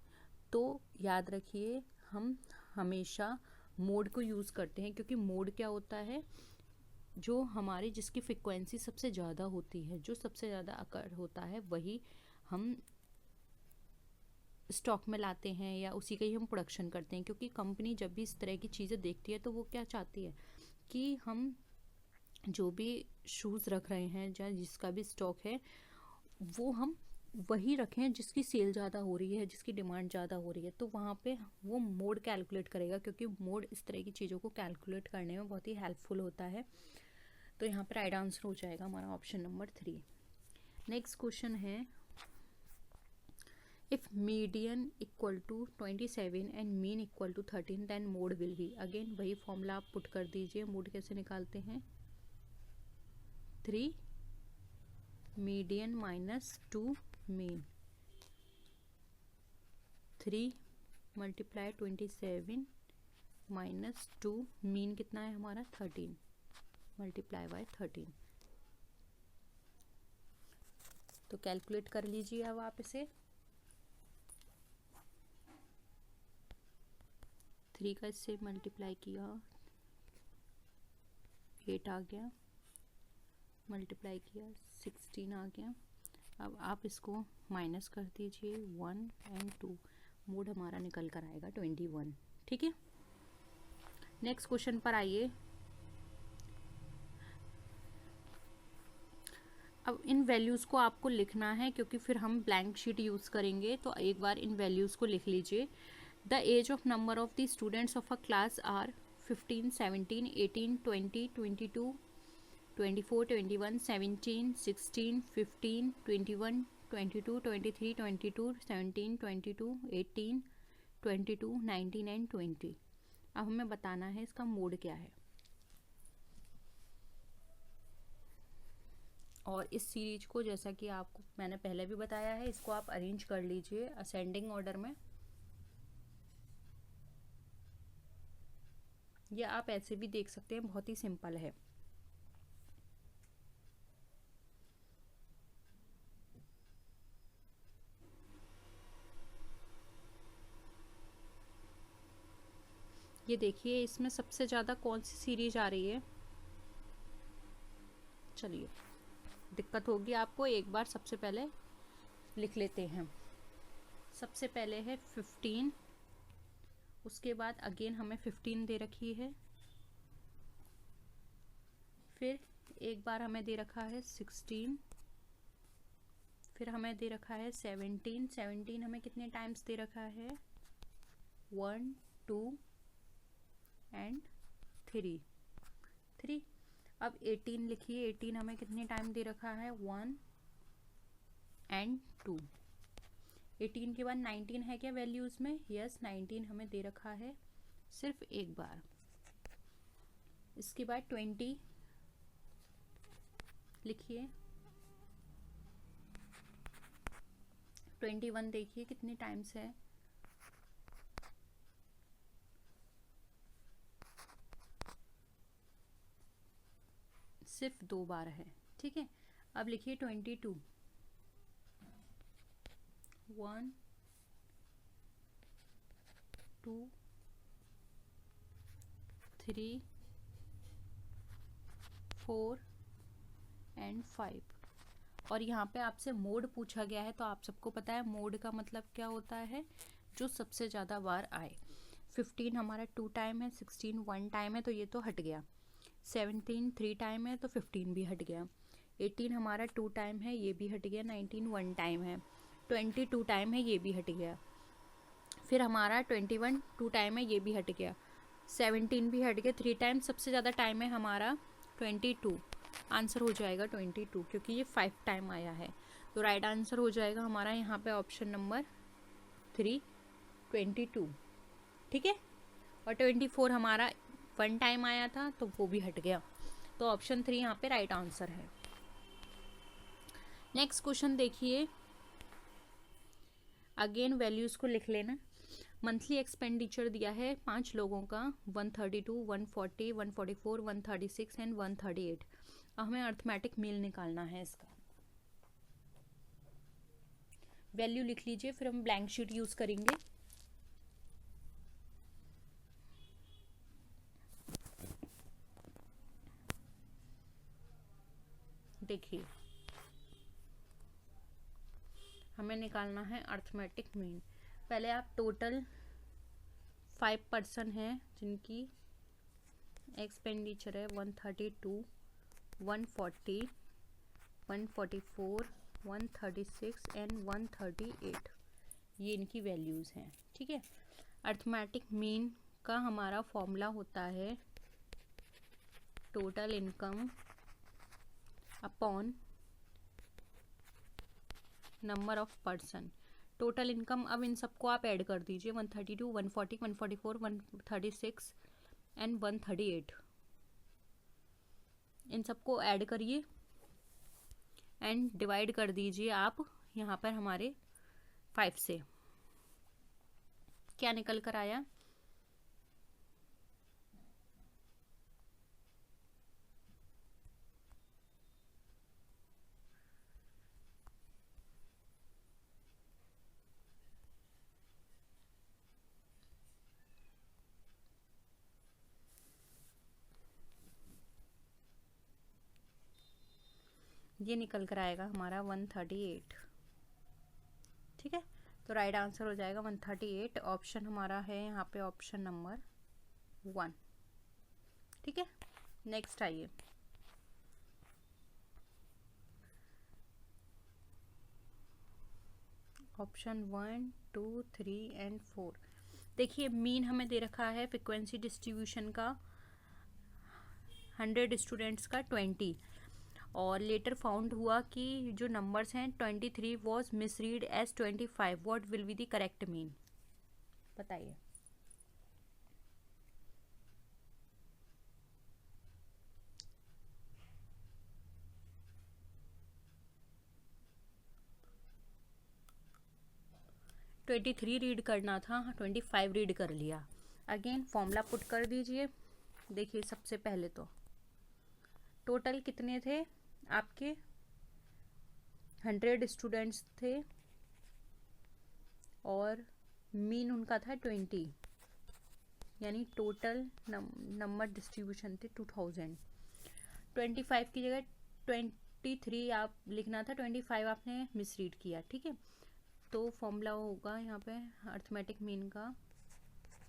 तो याद रखिए हम हमेशा मोड को यूज़ करते हैं, क्योंकि मोड क्या होता है, जो हमारी जिसकी फ्रिक्वेंसी सबसे ज़्यादा होती है, जो सबसे ज़्यादा अकर होता है, वही हम स्टॉक में लाते हैं या उसी का ही हम प्रोडक्शन करते हैं। क्योंकि कंपनी जब भी इस तरह की चीज़ें देखती है तो वो क्या चाहती है कि हम जो भी शूज़ रख रहे हैं या जिसका भी स्टॉक है वो हम वही रखें जिसकी सेल ज़्यादा हो रही है, जिसकी डिमांड ज़्यादा हो रही है। तो वहाँ पे वो मोड कैलकुलेट करेगा, क्योंकि मोड इस तरह की चीज़ों को कैलकुलेट करने में बहुत ही हेल्पफुल होता है। तो यहाँ पर राइट आंसर हो जाएगा हमारा ऑप्शन नंबर 3। नेक्स्ट क्वेश्चन है, if median equal to 27 and mean equal to 13 then mode will be. Again वही फॉर्मूला आप पुट कर दीजिए। मोड कैसे निकालते हैं, 3 median minus 2 mean, 3 multiply 27 minus 2 mean कितना है हमारा 13 मल्टीप्लाई बाय 13। तो कैलकुलेट कर लीजिए अब आप इसे। 3 का इससे मल्टीप्लाई किया 8 आ गया, मल्टीप्लाई किया 16 आ गया। अब आप इसको माइनस कर दीजिए 1 एंड 2, मोड हमारा निकल कर आएगा 21। ठीक है, नेक्स्ट क्वेश्चन पर आइए। अब इन वैल्यूज़ को आपको लिखना है, क्योंकि फिर हम ब्लैंक शीट यूज़ करेंगे। तो एक बार इन वैल्यूज़ को लिख लीजिए। The age of number of the students of a class are 15, 17, 18, 20, 22, 24, 21, 17, 16, 15, 21, 22, 23, 22, 17, 22, 18, 22, 19 and 20। अब हमें बताना है इसका मोड क्या है। और इस सीरीज को, जैसा कि आपको मैंने पहले भी बताया है, इसको आप अरेंज कर लीजिए असेंडिंग ऑर्डर में, या आप ऐसे भी देख सकते हैं, बहुत ही सिंपल है। ये देखिए, इसमें सबसे ज़्यादा कौन सी सीरीज आ रही है। चलिए, दिक्कत होगी आपको, एक बार सबसे पहले लिख लेते हैं। सबसे पहले है 15, उसके बाद अगेन हमें 15 दे रखी है, फिर एक बार हमें दे रखा है 16, फिर हमें दे रखा है 17। 17 हमें कितने टाइम्स दे रखा है, 1, 2 एंड 3। अब 18 लिखिए। 18 हमें कितने टाइम दे रखा है, 1 एंड 2। 18 के बाद 19 है क्या वैल्यूज में, यस 19 हमें दे रखा है सिर्फ एक बार। इसके बाद 20 लिखिए। 21 देखिए कितने टाइम्स है, सिर्फ 2 बार है। ठीक है, अब लिखिए 22, 1, 2, 3, 4 एंड 5। और यहाँ पे आपसे मोड पूछा गया है, तो आप सबको पता है मोड का मतलब क्या होता है, जो सबसे ज़्यादा बार आए। 15 हमारा 2 टाइम है, 16 1 टाइम है, तो ये तो हट गया। 17 3 टाइम है, तो 15 भी हट गया। 18 हमारा 2 टाइम है, ये भी हट गया। 19 1 टाइम है। 20 2 टाइम है, ये भी हट गया। फिर हमारा 21 2 टाइम है, ये भी हट गया। 17 भी हट गया 3 टाइम। सबसे ज़्यादा टाइम है हमारा 22। आंसर हो जाएगा 22, क्योंकि ये 5 टाइम आया है। तो राइट आंसर हो जाएगा हमारा यहाँ पे ऑप्शन नंबर 3, 22। ठीक है, और 24 हमारा 1 टाइम आया था, तो वो भी हट गया। तो ऑप्शन 3 यहाँ पे राइट आंसर है। नेक्स्ट क्वेश्चन देखिए, अगेन वैल्यूज़ को लिख लेना। मंथली एक्सपेंडिचर दिया है 5 लोगों का 132, 140, 144, 136 एंड 138। अब हमें अर्थमेटिक मील निकालना है इसका। वैल्यू लिख लीजिए, फिर हम ब्लैंक शीट यूज करेंगे। देखिए हमें निकालना है अर्थमेटिक मीन। पहले आप टोटल 5 पर्सन हैं जिनकी एक्सपेंडिचर है 132, 140, 144, 136 एंड 138, ये इनकी वैल्यूज़ हैं। ठीक है, अर्थमेटिक मीन का हमारा फॉर्मूला होता है total income upon number of person. Total income, अब इन सबको आप ऐड कर दीजिए, 132, 140, 144, 136 एंड 138, इन सबको ऐड करिए एंड डिवाइड कर दीजिए आप यहाँ पर हमारे 5 से। क्या निकल कर आया? ये निकल कर आएगा हमारा 138। ठीक है, तो राइट आंसर हो जाएगा 138। ऑप्शन हमारा है यहाँ पे ऑप्शन नंबर 1। ठीक है, नेक्स्ट आइए। Option 1, 2, 3 and 4। देखिए मीन हमें दे रखा है फ्रिक्वेंसी डिस्ट्रीब्यूशन का 100 स्टूडेंट्स का 20, और लेटर फाउंड हुआ कि जो नंबर्स हैं 23 was misread as 25। What will be the correct mean? बताइए। तो 23 रीड करना था, 25 रीड कर लिया। अगेन फॉर्मूला पुट कर दीजिए। देखिए सबसे पहले तो टोटल कितने थे आपके, 100 स्टूडेंट्स थे और मीन उनका था 20, यानी टोटल नंबर डिस्ट्रीब्यूशन थे 2000। 25 की जगह 23 आप लिखना था, 25 आपने मिसरीड किया। ठीक है, तो फॉर्मूला होगा यहाँ पे अर्थमेटिक मीन का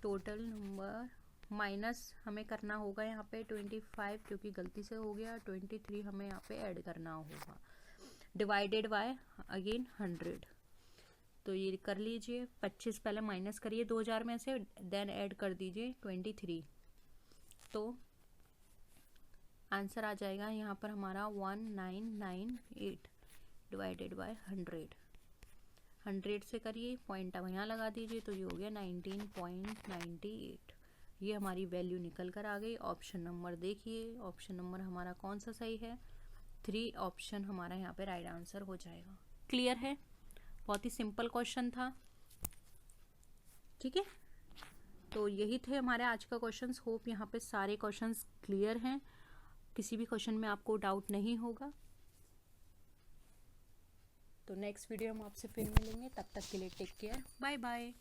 टोटल नंबर माइनस हमें करना होगा यहाँ पे 25, क्योंकि गलती से हो गया, 23 हमें यहाँ पे ऐड करना होगा, डिवाइडेड बाय अगेन 100। तो ये कर लीजिए, 25 पहले माइनस करिए 2000 में से, देन ऐड कर दीजिए 23, तो आंसर आ जाएगा यहाँ पर हमारा 1998 डिवाइडेड बाय 100। 100 से करिए, पॉइंट अब यहाँ लगा दीजिए, तो ये हो गया 19.98। ये हमारी वैल्यू निकल कर आ गई। ऑप्शन नंबर देखिए, ऑप्शन नंबर हमारा कौन सा सही है? 3 ऑप्शन हमारा यहाँ पे राइट आंसर हो जाएगा। क्लियर है? बहुत ही सिंपल क्वेश्चन था। ठीक है, तो यही थे हमारे आज का क्वेश्चंस। होप यहाँ पे सारे क्वेश्चंस क्लियर हैं, किसी भी क्वेश्चन में आपको डाउट नहीं होगा। तो नेक्स्ट वीडियो हम आपसे फिर मिलेंगे, तब तक के लिए टेक केयर, बाय बाय।